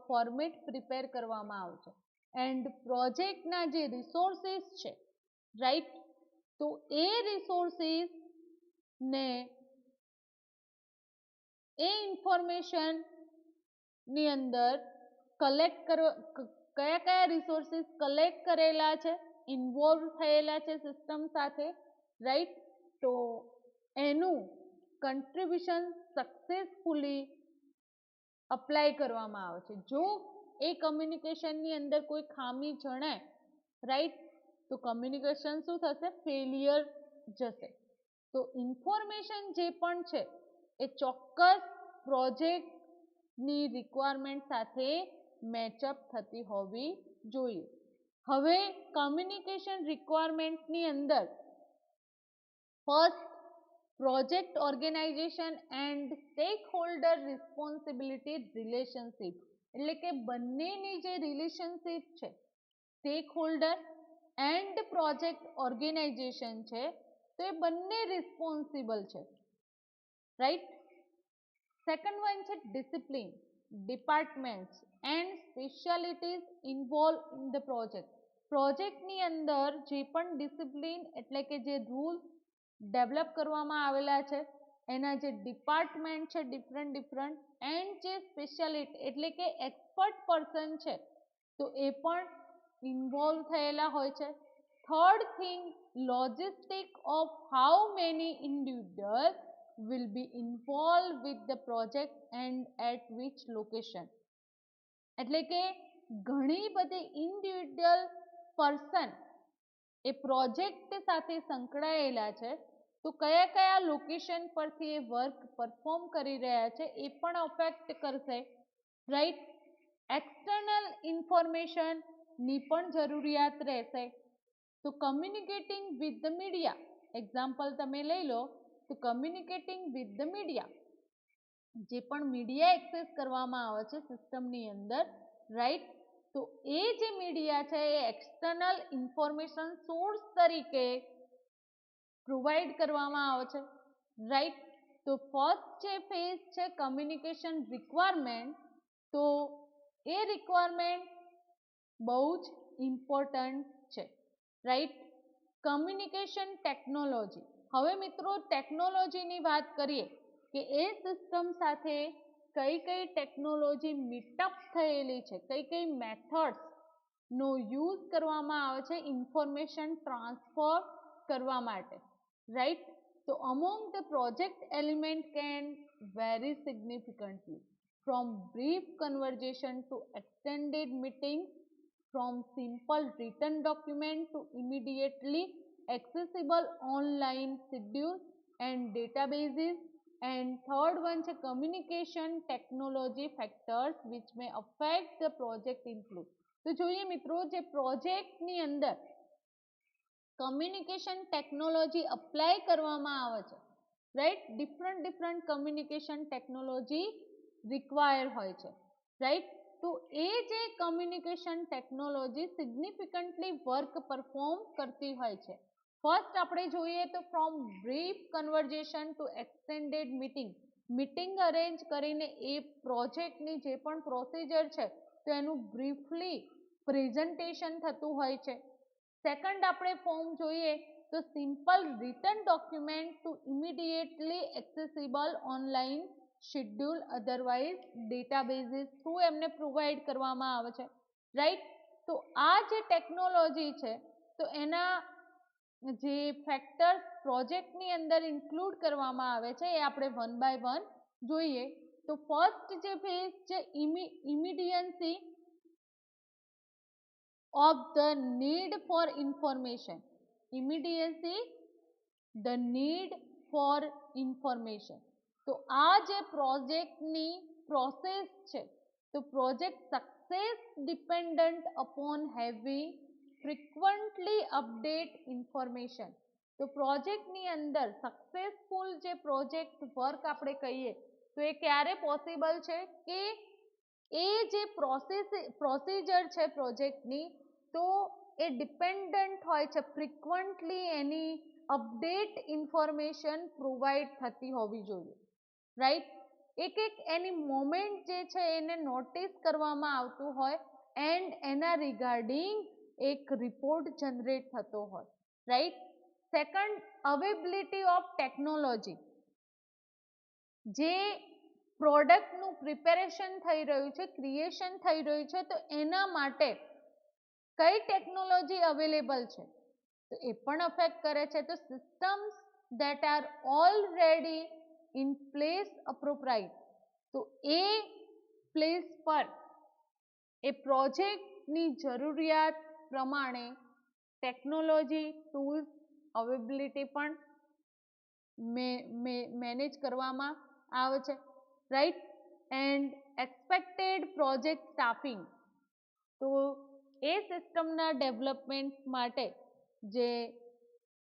ફોર્મેટ પ્રિપેર કરવામાં આવે છે, એન્ડ પ્રોજેક્ટના જે રિસોર્સિસ છે, રાઈટ, તો એ રિસોર્સિસને એ ઇન્ફોર્મેશનની અંદર કયા કયા રિસોર્સિસ કલેક્ટ કરેલા છે ઇન્વોલ્વ થયેલા છે સિસ્ટમ સાથે, રાઈટ. તો એનું કન્ટ્રીબ્યુશન સક્સેસફુલી અપ્લાય કરવામાં આવે છે. જો એ કમ્યુનિકેશનની અંદર કોઈ ખામી જણાય, રાઈટ, તો કમ્યુનિકેશન શું થશે? ફેલિયર જશે. તો ઇન્ફોર્મેશન જે પણ છે એ ચોક્કસ પ્રોજેક્ટની રિક્વાયરમેન્ટ સાથે મેચઅપ થતી હોવી જોઈએ. હવે કમ્યુનિકેશન રિક્વાયરમેન્ટની અંદર first project organisation and stakeholder responsibility relationship, એટલે કે બંનેની જે રિલેશનશિપ છે stakeholder and project organisation છે તો એ બંને રિસ્પોન્સિબલ છે, રાઈટ. સેકન્ડ વન છે discipline, departments and specialities involve in the project. પ્રોજેક્ટની અંદર જે પણ ડિસિપ્લિન એટલે કે જે રૂલ્સ ડેવલપ કરવામાં આવેલા છે, એના જે ડિપાર્ટમેન્ટ છે ડિફરન્ટ એન્ડ જે સ્પેશિયાલિટી એટલે કે એક્સપર્ટ પર્સન છે તો એ પણ ઇન્વોલ્વ થયેલા હોય છે. Third thing, logistic of how many individuals will be involved with the project and at which location. એટલે કે ઘણી બધી ઇન્ડિવિડ્યુઅલ પર્સન એ પ્રોજેક્ટ સાથે સંકળાયેલા છે તો કયા કયા લોકેશન પરથી એ વર્ક પરફોર્મ કરી રહ્યા છે એ પણ અફેક્ટ કરશે, રાઈટ. એક્સટર્નલ ઇન્ફોર્મેશનની પણ જરૂરિયાત રહેશે. તો communicating with the media, example તમે લઈ લો તો કમ્યુનિકેટિંગ વિથ ધ મીડિયા, જે પણ મીડિયા એક્સેસ કરવામાં આવે છે સિસ્ટમની અંદર, રાઈટ, તો એ જે મીડિયા છે એ એક્સટર્નલ ઇન્ફોર્મેશન સોર્સ તરીકે પ્રોવાઈડ કરવામાં આવે છે, રાઈટ. તો ફર્સ્ટ જે ફેઝ છે કમ્યુનિકેશન રિક્વાયરમેન્ટ, તો એ રિક્વાયરમેન્ટ બહુ જ ઇમ્પોર્ટન્ટ છે, રાઈટ. કમ્યુનિકેશન ટેકનોલોજી, હવે મિત્રો ટેકનોલોજીની વાત કરીએ કે એ સિસ્ટમ સાથે કઈ કઈ ટેકનોલોજી મીટઅપ થયેલી છે, કઈ કઈ મેથડ્સનો યુઝ કરવામાં આવે છે ઇન્ફોર્મેશન ટ્રાન્સફર કરવા માટે, રાઈટ. તો among the project element can very significantly from brief conversation to extended meetings, from simple written document to immediately accessible online schedule and databases. And third one છે communication technology factors which may affect the project include. તો જોઈએ મિત્રો જે પ્રોજેક્ટની અંદર communication technology apply કરવામાં આવે છે, right, different communication technology require હોય છે, રાઈટ. તો એ જે communication technology significantly work perform કરતી હોય છે. ફર્સ્ટ આપણે જોઈએ તો from brief conversation to extended meeting arrange કરીને એ પ્રોજેક્ટની જે પણ પ્રોસિજર છે તો એનું બ્રીફલી પ્રેઝન્ટેશન થતું હોય છે. સેકન્ડ આપણે ફોર્મ જોઈએ તો simple written document to immediately accessible online schedule otherwise databases through એમને પ્રોવાઈડ કરવામાં આવે છે, રાઈટ. તો આ જે ટેકનોલોજી છે તો એના જે ફેક્ટર્સ પ્રોજેક્ટની અંદર ઇન્ક્લુડ કરવામાં આવે છે એ આપણે વન બાય વન જોઈએ. તો ફર્સ્ટ જે ફેઝ છે ઇમિડિયન્સી of the need for information, immediacy the need for information. તો આ જે પ્રોજેક્ટની પ્રોસેસ છે તો project success dependent upon having frequently update information. તો પ્રોજેક્ટની અંદર સક્સેસફુલ જે પ્રોજેક્ટ વર્ક આપણે કહીએ તો એ ક્યારે પોસિબલ છે કે એ જે પ્રોસિજર છે પ્રોજેક્ટની તો એ ડિપેન્ડન્ટ હોય છે ફ્રીક્વન્ટલી એની અપડેટ ઇન્ફોર્મેશન પ્રોવાઈડ થતી હોવી જોઈએ, રાઈટ. એક એની મોમેન્ટ જે છે એને નોટિસ કરવામાં આવતું હોય એન્ડ એના રિગાર્ડિંગ એક રિપોર્ટ જનરેટ થતો હોય, right. Second, availability of technology, જે પ્રોડક્ટનું પ્રિપેરેશન થઈ રહ્યું છે, ક્રિએશન થઈ રહ્યું છે તો એના માટે કઈ ટેકનોલોજી અવેલેબલ છે તો એ પણ અફેક્ટ કરે છે. તો systems that are already in place appropriate, તો એ પ્લેસ પર એ પ્રોજેક્ટની જરૂરિયાત પ્રમાણે ટેકનોલોજી ટૂલ્સ અવેબિલિટી પણ મેનેજ કરવામાં આવે છે, right. And expected project staffing, તો એ સિસ્ટમના ડેવલપમેન્ટ માટે જે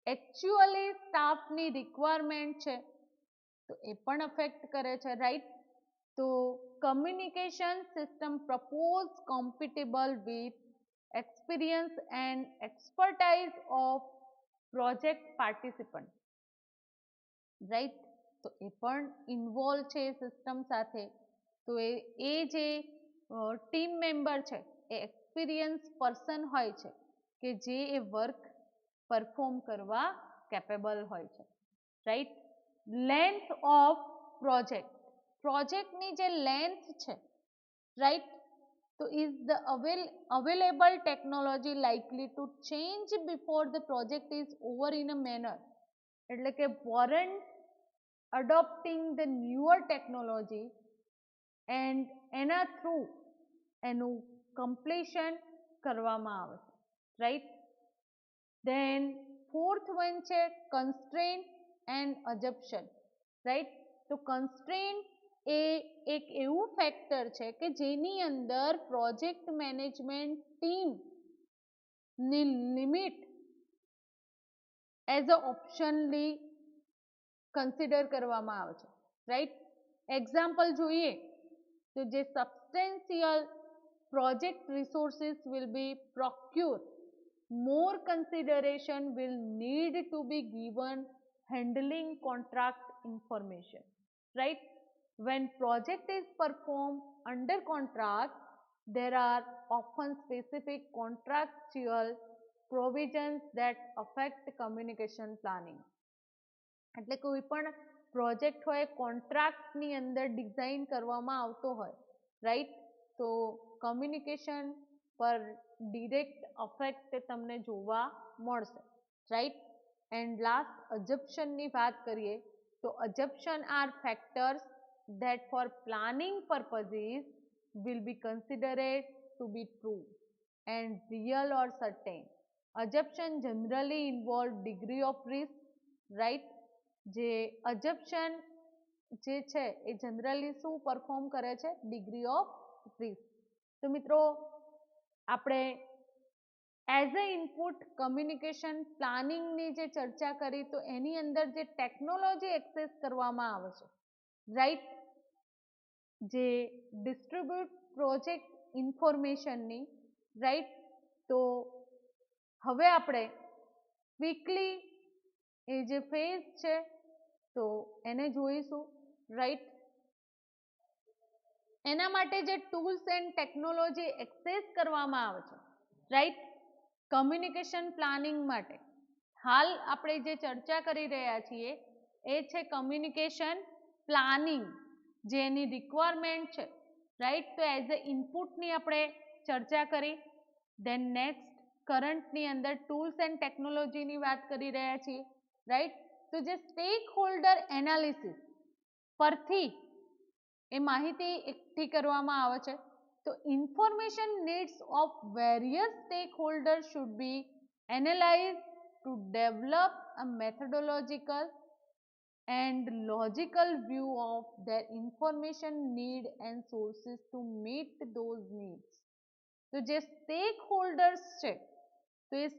એકચ્યુઅલી સ્ટાફની રિક્વાયરમેન્ટ છે તો એ પણ અફેક્ટ કરે છે, રાઈટ. તો communication system propose compatible with experience and expertise of project participant, right. તો એ પણ ઇન્વોલ્વ છે સિસ્ટમ સાથે. તો એ જે ટીમ મેમ્બર છે એ એક્સપિરિયન્સ પર્સન હોય છે કે જે એ વર્ક પરફોર્મ કરવા કેપેબલ હોય છે, રાઈટ. લેન્થ ઓફ પ્રોજેક્ટ, પ્રોજેક્ટની જે લેન્થ છે, રાઈટ, તો is the available technology likely to change before the project is over in a manner, એટલે કે warrant adopting the newer technology and એના થ્રુ એનું કમ્પ્લીશન કરવામાં આવે છે, રાઈટ. ધેન ફોર્થ વન છે કન્સ્ટ્રેન્ટ એન્ડ અજપ્શન, રાઈટ. તો કન્સ્ટ્રેન્ટ એ એક એવું ફેક્ટર છે કે જેની અંદર પ્રોજેક્ટ મેનેજમેન્ટ ટીમની limit as a optionally consider કરવામાં આવે છે, રાઈટ. એક્ઝામ્પલ જોઈએ તો જે substantial project resources will be procured, more consideration will need to be given handling contract information, right. When project is performed under contract, there are often specific contractual provisions that affect communication planning, એટલે કોઈ પણ project હોય કોન્ટ્રાક્ટની અંદર design કરવામાં આવતો હોય, right. તો communication પર ડિરેક્ટ અફેક્ટ તમને જોવા મળશે, રાઈટ. એન્ડ લાસ્ટ અજપ્શનની વાત કરીએ તો assumption are factors that for planning purposes will be considered to be true and real or certain. Assumption generally involve degree of risk, right. જે અજપ્શન જે છે એ જનરલી શું પરફોર્મ કરે છે, ડિગ્રી ઓફ રિસ્ક. તો મિત્રો આપણે એઝ અ ઇનપુટ કમ્યુનિકેશન પ્લાનિંગની જે ચર્ચા કરી તો એની અંદર જે ટેકનોલોજી એક્સેસ કરવામાં આવે છે, રાઈટ, જે ડિસ્ટ્રીબ્યુટ પ્રોજેક્ટ ઇન્ફોર્મેશનની, રાઈટ. તો હવે આપણે ક્વિકલી એ જે ફેઝ છે તો એને જોઈશું, રાઈટ. એના માટે જે ટૂલ્સ એન્ડ ટેકનોલોજી એક્સેસ કરવામાં આવે છે, રાઈટ, કમ્યુનિકેશન પ્લાનિંગ માટે હાલ આપણે જે ચર્ચા કરી રહ્યા છીએ એ છે કમ્યુનિકેશન પ્લાનિંગ, જે એની રિક્વાયરમેન્ટ છે, રાઈટ. તો એઝ અ ઇનપુટની આપણે ચર્ચા કરી. ધેન નેક્સ્ટ કરંટની અંદર ટૂલ્સ એન્ડ ટેકનોલોજીની વાત કરી રહ્યા છીએ, રાઈટ. તો જે સ્ટેક હોલ્ડર એનાલિસિસ પરથી એ માહિતી એકઠી કરવામાં આવે છે. તો information needs of various stakeholder should be analyse to develop a methodological and logical view of their information need and sources to meet those needs. તો જે સ્ટેક હોલ્ડર્સ છે તો એ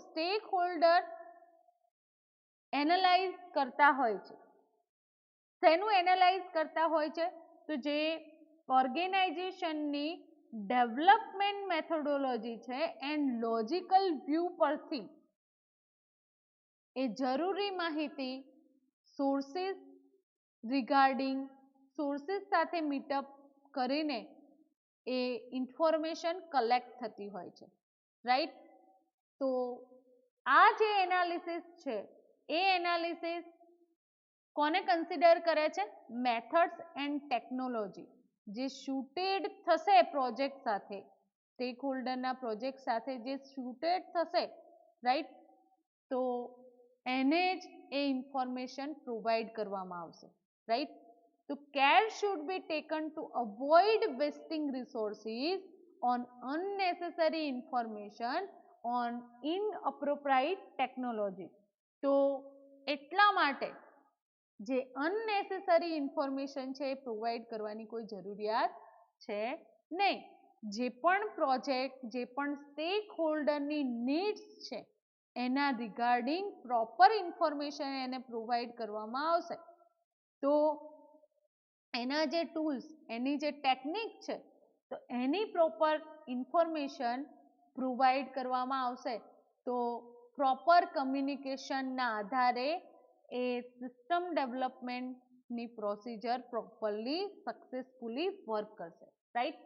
સ્ટેક હોલ્ડર એનાલાઇઝ કરતા હોય છે. શેનું analyse કરતા હોય છે તો જે ઓર્ગેનાઇઝેશનની ડેવલપમેન્ટ મેથોડોલોજી છે એન્ડ લોજિકલ વ્યૂ પરથી એ જરૂરી માહિતી સોર્સિસ રિગાર્ડિંગ સોર્સિસ સાથે મીટઅપ કરીને એ ઇન્ફોર્મેશન કલેક્ટ થતી હોય છે, રાઈટ. તો આ જે એનાલિસિસ છે એ એનાલિસિસ કોને કન્સિડર કરે છે, મેથડ્સ એન્ડ ટેકનોલોજી જે સુટેડ થશે પ્રોજેક્ટ સાથે સ્ટેક હોલ્ડરના પ્રોજેક્ટ સાથે જે સુટેડ થશે, રાઈટ, તો એને જ એ ઇન્ફોર્મેશન પ્રોવાઈડ કરવામાં આવશે, રાઈટ. તો care should be taken two avoid wasting resources on unnecessary information on inappropriate technology. તો એટલા માટે જે અનનેસેસરી ઇન્ફોર્મેશન છે એ પ્રોવાઈડ કરવાની કોઈ જરૂરિયાત છે નહીં. જે પણ પ્રોજેક્ટ, જે પણ સ્ટેક હોલ્ડરની નીડ્સ છે એના રિગાર્ડિંગ પ્રોપર ઇન્ફોર્મેશન એને પ્રોવાઈડ કરવામાં આવશે. તો એના જે ટૂલ્સ, એની જે ટેકનિક છે, તો એની પ્રોપર ઇન્ફોર્મેશન પ્રોવાઈડ કરવામાં આવશે. તો પ્રોપર કમ્યુનિકેશનના આધારે એ સિસ્ટમ ડેવલપમેન્ટની પ્રોસિજર પ્રોપરલી સક્સેસફુલી વર્ક કરશે, right.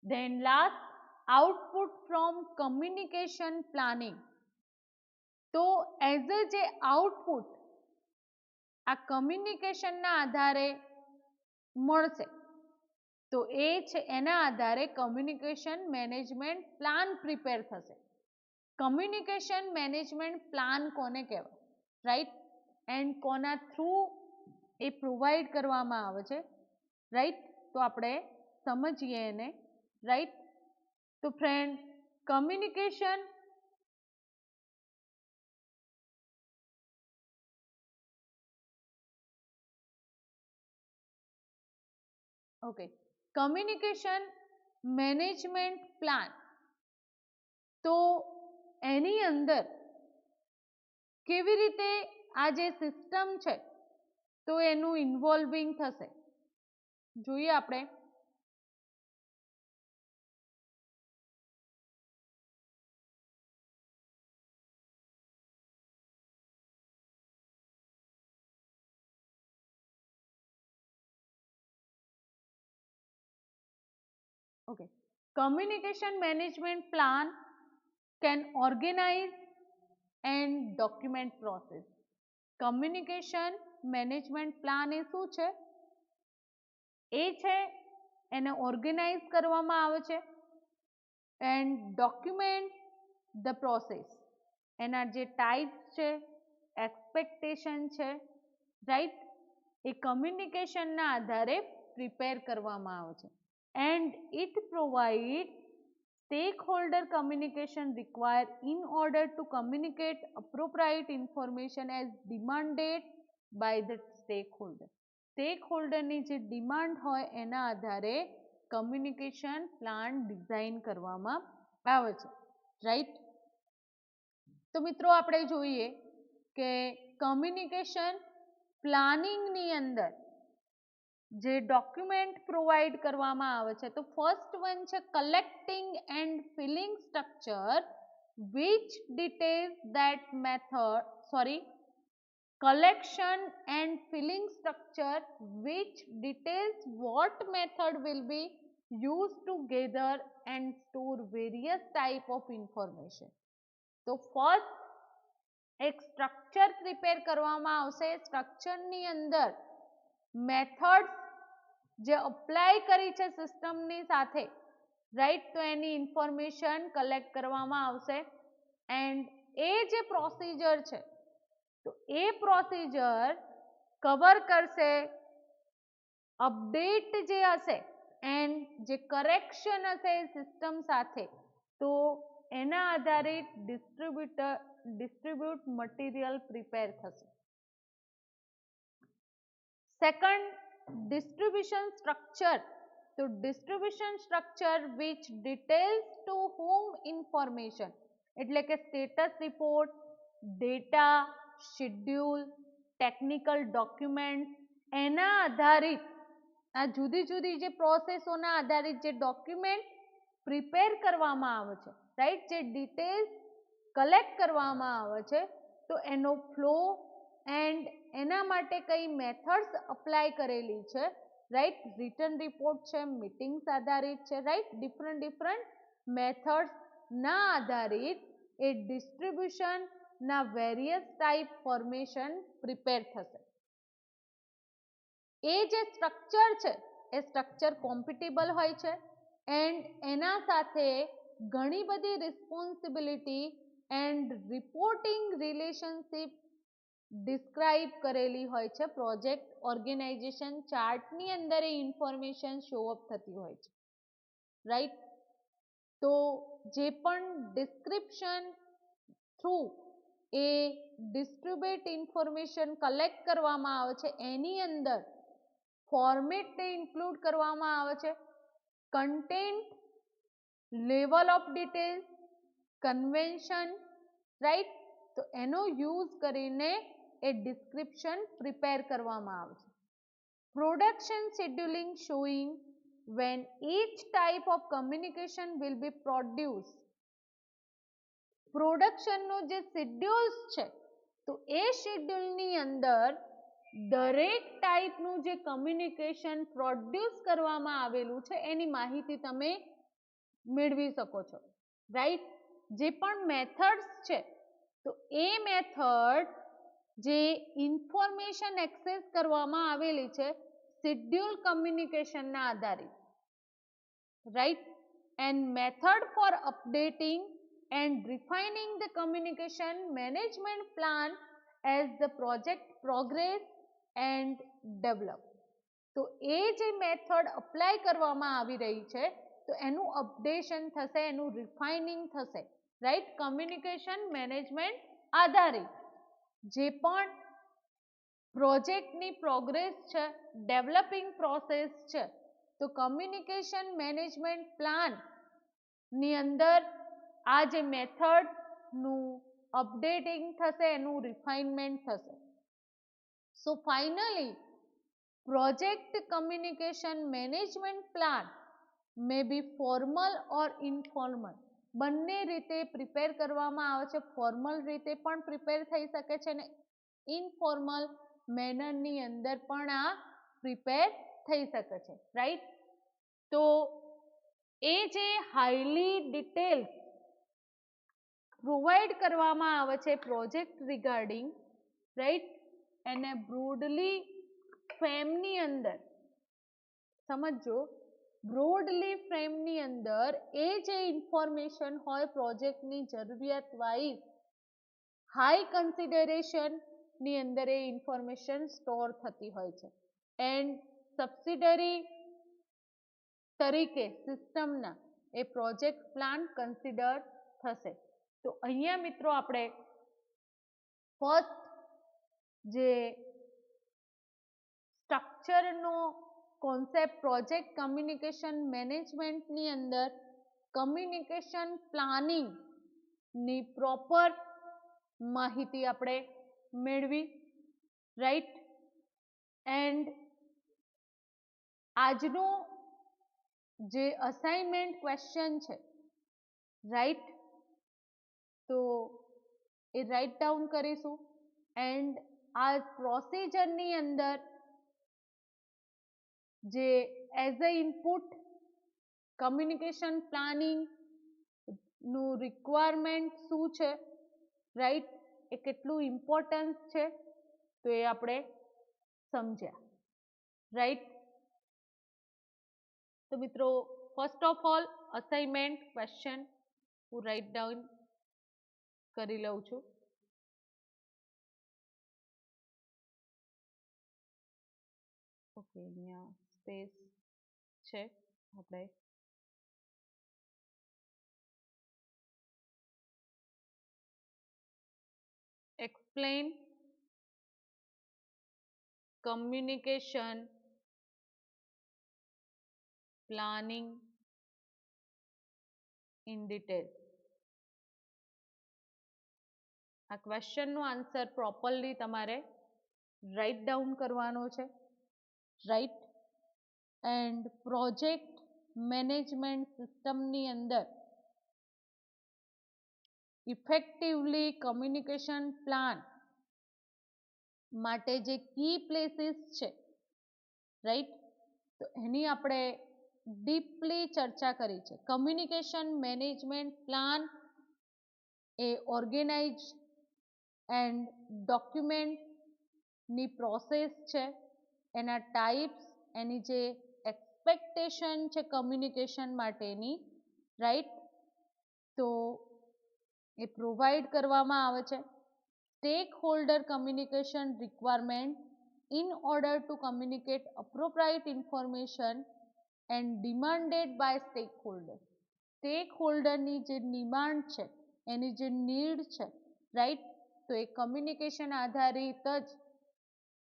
Then last, output from communication planning. તો એઝ અ જે આઉટપુટ આ કમ્યુનિકેશનના આધારે મળશે, તો એ છે એના આધારે કમ્યુનિકેશન મેનેજમેન્ટ પ્લાન પ્રિપેર થશે. કમ્યુનિકેશન મેનેજમેન્ટ પ્લાન કોને કહેવાય, રાઈટ, એન્ડ કોના થ્રુ એ પ્રોવાઈડ કરવામાં આવે છે, રાઈટ. તો આપણે સમજીએ એને, રાઈટ. તો friend, communication okay, communication management plan, તો એની અંદર કેવી રીતે આ જે સિસ્ટમ છે તો એનું ઇન્વોલ્વિંગ થશે, જોઈએ આપણે. Okay, communication management plan can organize and document process. Communication management plan એ શું છે? એ છે એને ઓર્ગેનાઇઝ કરવામાં આવે છે એન્ડ ડોક્યુમેન્ટ ધ પ્રોસેસ. એના જે ટાઈપ્સ છે, એક્સપેક્ટેશન છે, રાઈટ, એ કમ્યુનિકેશનના આધારે પ્રિપેર કરવામાં આવે છે. And it provides stakeholder communication required in order to communicate appropriate information as demanded by the stakeholder. સ્ટેકહોલ્ડરની જે ડિમાન્ડ હોય એના આધારે કમ્યુનિકેશન પ્લાન ડિઝાઇન કરવામાં આવે છે, રાઈટ. તો મિત્રો આપણે જોઈએ કે કમ્યુનિકેશન પ્લાનિંગની અંદર જે ડોક્યુમેન્ટ પ્રોવાઈડ કરવામાં આવે છે, તો ફર્સ્ટ વન છે collecting and filling structure which details that method, collection and filling structure which details what method will be used to gather and store various type of information. તો first એક structure prepare કરવામાં આવશે. સ્ટ્રક્ચરની અંદર methods જે apply કરી છે સિસ્ટમની સાથે, રાઈટ, તો એની ઇન્ફોર્મેશન કલેક્ટ કરવામાં આવશે. એન્ડ એ જે પ્રોસિજર છે, તો એ પ્રોસિજર કવર કરશે અપડેટ જે હશે એન્ડ જે કરેક્શન હશે સિસ્ટમ સાથે, તો એના આધારિત ડિસ્ટ્રીબ્યુટ મટીરિયલ પ્રિપેર થશે. Second, distribution structure. તો distribution structure which details to whom information, એટલે કે status report, data, schedule, technical document, એના આધારિત આ જુદી જુદી જે પ્રોસેસોના આધારિત જે ડોક્યુમેન્ટ પ્રિપેર કરવામાં આવે છે, રાઈટ, જે ડિટેલ્સ કલેક્ટ કરવામાં આવે છે, તો એનો ફ્લો એન્ડ એના માટે કઈ મેથડ્સ અપ્લાય કરેલી છે, રાઈટ, રિટન રિપોર્ટ છે, મીટિંગ્સ આધારિત છે, રાઈટ, ડિફરન્ટ મેથડ્સ ના આધારિત એ ડિસ્ટ્રીબ્યુશનના વેરિયસ ટાઈપ ફોર્મેશન પ્રિપેર થશે. એ જે સ્ટ્રક્ચર છે એ સ્ટ્રક્ચર કોમ્પિટેબલ હોય છે, એન્ડ એના સાથે ઘણી બધી responsibility and reporting relationship describe કરેલી હોય છે પ્રોજેક્ટ ઓર્ગેનાઇઝેશન ચાર્ટની અંદર એ ઇન્ફોર્મેશન શો અપ થતી હોય છે, રાઈટ. તો જે પણ ડિસ્ક્રિપ્શન થ્રુ એ ડિસ્ટ્રીબ્યુટ ઇન્ફોર્મેશન કલેક્ટ કરવામાં આવે છે એની અંદર ફોર્મેટને ઇન્ક્લુડ કરવામાં આવે છે, content, level of details, convention, right. તો એનો યુઝ કરીને એ ડિસ્ક્રિપ્શન પ્રિપેર કરવામાં આવે છે. Production scheduling showing when each type of communication will be produced. પ્રોડક્શનનો જે શેડ્યુલ્સ છે તો એ શેડ્યુલની અંદર દરેક ટાઈપનું જે કમ્યુનિકેશન પ્રોડ્યુસ કરવામાં આવેલું છે એની માહિતી તમે મેળવી શકો છો, રાઈટ. જે પણ મેથડ્સ છે તો એ મેથડ જે ઇન્ફોર્મેશન એક્સેસ કરવામાં આવેલી છે શેડ્યુલ કમ્યુનિકેશનના આધારિત, right. And method for updating and refining the communication management plan as the project progress and develop. તો એ જે મેથડ અપ્લાય કરવામાં આવી રહી છે તો એનું અપડેશન થશે, એનું રિફાઇનિંગ થશે, રાઈટ. કમ્યુનિકેશન મેનેજમેન્ટ આધારિત જે પણ પ્રોજેક્ટની પ્રોગ્રેસ છે, ડેવલપિંગ પ્રોસેસ છે, તો કમ્યુનિકેશન મેનેજમેન્ટ પ્લાનની અંદર આ જે મેથડનું અપડેટિંગ થશે, એનું રિફાઇનમેન્ટ થશે. So finally project communication management plan may be formal or informal બંને રીતે પ્રિપેર કરવામાં આવે છે. ફોર્મલ રીતે પણ પ્રિપેર થઈ શકે છે અને ઇનફોર્મલ મેનરની અંદર પણ આ પ્રિપેર થઈ શકે છે, રાઈટ. તો એ જે હાઈલી ડિટેલ્સ પ્રોવાઈડ કરવામાં આવે છે પ્રોજેક્ટ રિગાર્ડિંગ, રાઈટ, એને બ્રોડલી ફ્રેમની અંદર સમજો. બ્રોડલી ફ્રેમની અંદર એ જે ઇન્ફોર્મેશન હોય પ્રોજેક્ટની જરૂરિયાત વાઇઝ હાઈ કન્સિડરેશનની અંદર એ ઇન્ફોર્મેશન સ્ટોર થતી હોય છે એન્ડ સબસિડરી તરીકે સિસ્ટમના એ પ્રોજેક્ટ પ્લાન કન્સિડર થશે. તો અહીંયા મિત્રો આપણે ફર્સ્ટ જે સ્ટ્રક્ચરનો કોન્સેપ્ટ પ્રોજેક્ટ કમ્યુનિકેશન મેનેજમેન્ટની અંદર કમ્યુનિકેશન પ્લાનિંગની પ્રોપર માહિતી આપણે મેળવી, રાઈટ. એન્ડ આજનો જે અસાઇનમેન્ટ ક્વેશ્ચન છે, રાઈટ, તો એ રાઇટ ડાઉન કરીશું એન્ડ આ પ્રોસિજરની અંદર જે as a input communication planning નું રિક્વાયરમેન્ટ શું છે, રાઈટ, એ કેટલું ઇમ્પોર્ટન્સ છે તો એ આપણે સમજ્યા, રાઈટ. તો મિત્રો first of all assignment question હું રાઇટ ડાઉન કરી લઉં છું. ઓકે, અહીંયા સ્પેસ છે, આપણે explain communication planning in detail. આ ક્વેશ્ચનનો આન્સર પ્રોપરલી તમારે રાઇટ ડાઉન કરવાનો છે, રાઈટ. એન્ડ પ્રોજેક્ટ મેનેજમેન્ટ સિસ્ટમની અંદર ઇફેક્ટિવલી કમ્યુનિકેશન પ્લાન માટે જે કી પ્લેસીસ છે, રાઈટ, તો એની આપણે ડીપલી ચર્ચા કરી છે. કમ્યુનિકેશન મેનેજમેન્ટ પ્લાન એ ઓર્ગેનાઇઝ એન્ડ ડોક્યુમેન્ટની પ્રોસેસ છે, એના ટાઈપ્સ, એની જે એક્સપેક્ટેશન છે કમ્યુનિકેશન માટેની, રાઈટ, તો એ પ્રોવાઈડ કરવામાં આવે છે. Stakeholder communication requirement in order to communicate appropriate information and demanded by stakeholder. સ્ટેકહોલ્ડરની જે ડિમાન્ડ છે, એની જે નીડ છે, રાઈટ, તો એ કમ્યુનિકેશન આધારિત જ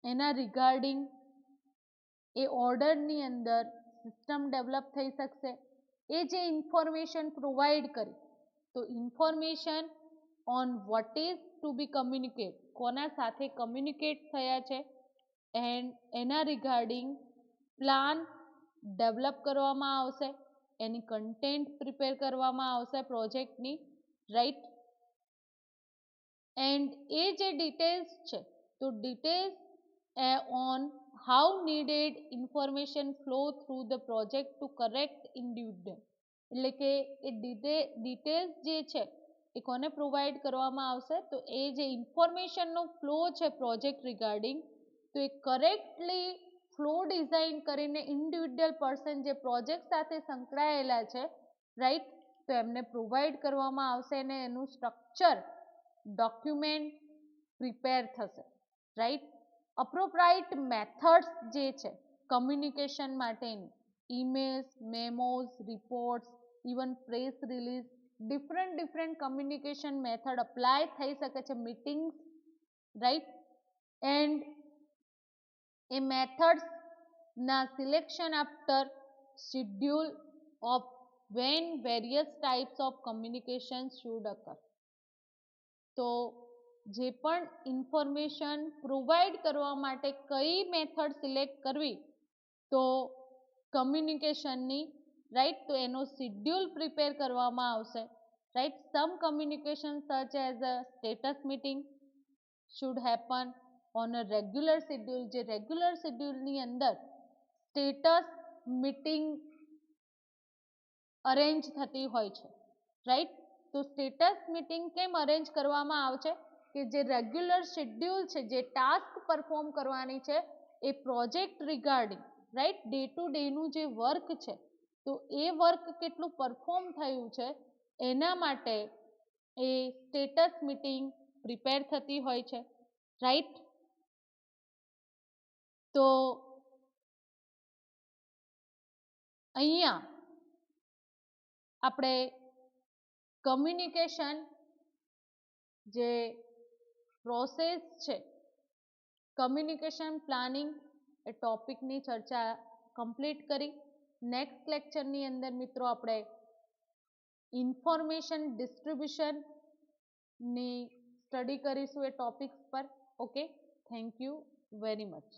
એના રિગાર્ડિંગ એ ઓર્ડરની અંદર સિસ્ટમ ડેવલપ થઈ શકશે. એ જે ઇન્ફોર્મેશન પ્રોવાઈડ કરી, તો information on what is to be communicate, કોના સાથે કમ્યુનિકેટ થયા છે, એન્ડ એના રિગાર્ડિંગ પ્લાન ડેવલપ કરવામાં આવશે, એની કન્ટેન્ટ પ્રિપેર કરવામાં આવશે પ્રોજેક્ટની, રાઈટ. એન્ડ એ જે ડિટેલ્સ છે, તો details on how needed information flow through the project to correct individual, એટલે કે એ ડિટેલ્સ જે છે એ કોને પ્રોવાઈડ કરવામાં આવશે, તો એ જે ઇન્ફોર્મેશનનો ફ્લો છે પ્રોજેક્ટ રિગાર્ડિંગ, તો એ કરેક્ટલી ફ્લો ડિઝાઇન કરીને ઇન્ડિવિડ્યુઅલ પર્સન જે પ્રોજેક્ટ સાથે સંકળાયેલા છે, રાઈટ, તો એમને પ્રોવાઈડ કરવામાં આવશે અને એનું સ્ટ્રક્ચર ડોક્યુમેન્ટ પ્રિપેર થશે, રાઈટ. અપ્રોપ્રાઇટ મેથડ્સ જે છે કમ્યુનિકેશન માટેની, emails, memos, reports, even press release, different communication method apply થઈ શકે છે, મીટિંગ્સ, રાઈટ. એન્ડ એ મેથડ્સના selection after schedule of when various types of communication should occur. તો જે પણ ઇન્ફોર્મેશન પ્રોવાઈડ કરવા માટે કઈ મેથડ સિલેક્ટ કરવી, તો કમ્યુનિકેશનની, રાઈટ, તો એનો શેડ્યુલ પ્રિપેર કરવામાં આવશે, right. Some communication such as a status meeting should happen on a regular schedule, જે રેગ્યુલર શેડ્યુલની અંદર સ્ટેટસ મીટિંગ અરેન્જ થતી હોય છે, રાઈટ. તો સ્ટેટસ મીટિંગ કેમ અરેન્જ કરવામાં આવશે, કે જે રેગ્યુલર શેડ્યુલ છે, જે ટાસ્ક પરફોર્મ કરવાની છે એ project regarding, right, day to ડેનું જે વર્ક છે, તો એ વર્ક કેટલું પરફોર્મ થયું છે એના માટે એ સ્ટેટસ મીટિંગ પ્રિપેર થતી હોય છે, રાઈટ. તો અહીંયા આપણે કમ્યુનિકેશન જે પ્રોસેસ છે, કમ્યુનિકેશન પ્લાનિંગ એ ટોપિકની ચર્ચા કમ્પ્લીટ કરી. નેક્સ્ટ લેક્ચરની અંદર મિત્રો આપણે ઇન્ફોર્મેશન ડિસ્ટ્રીબ્યુશનની સ્ટડી કરીશું એ ટોપિક્સ પર. Okay, thank you very much.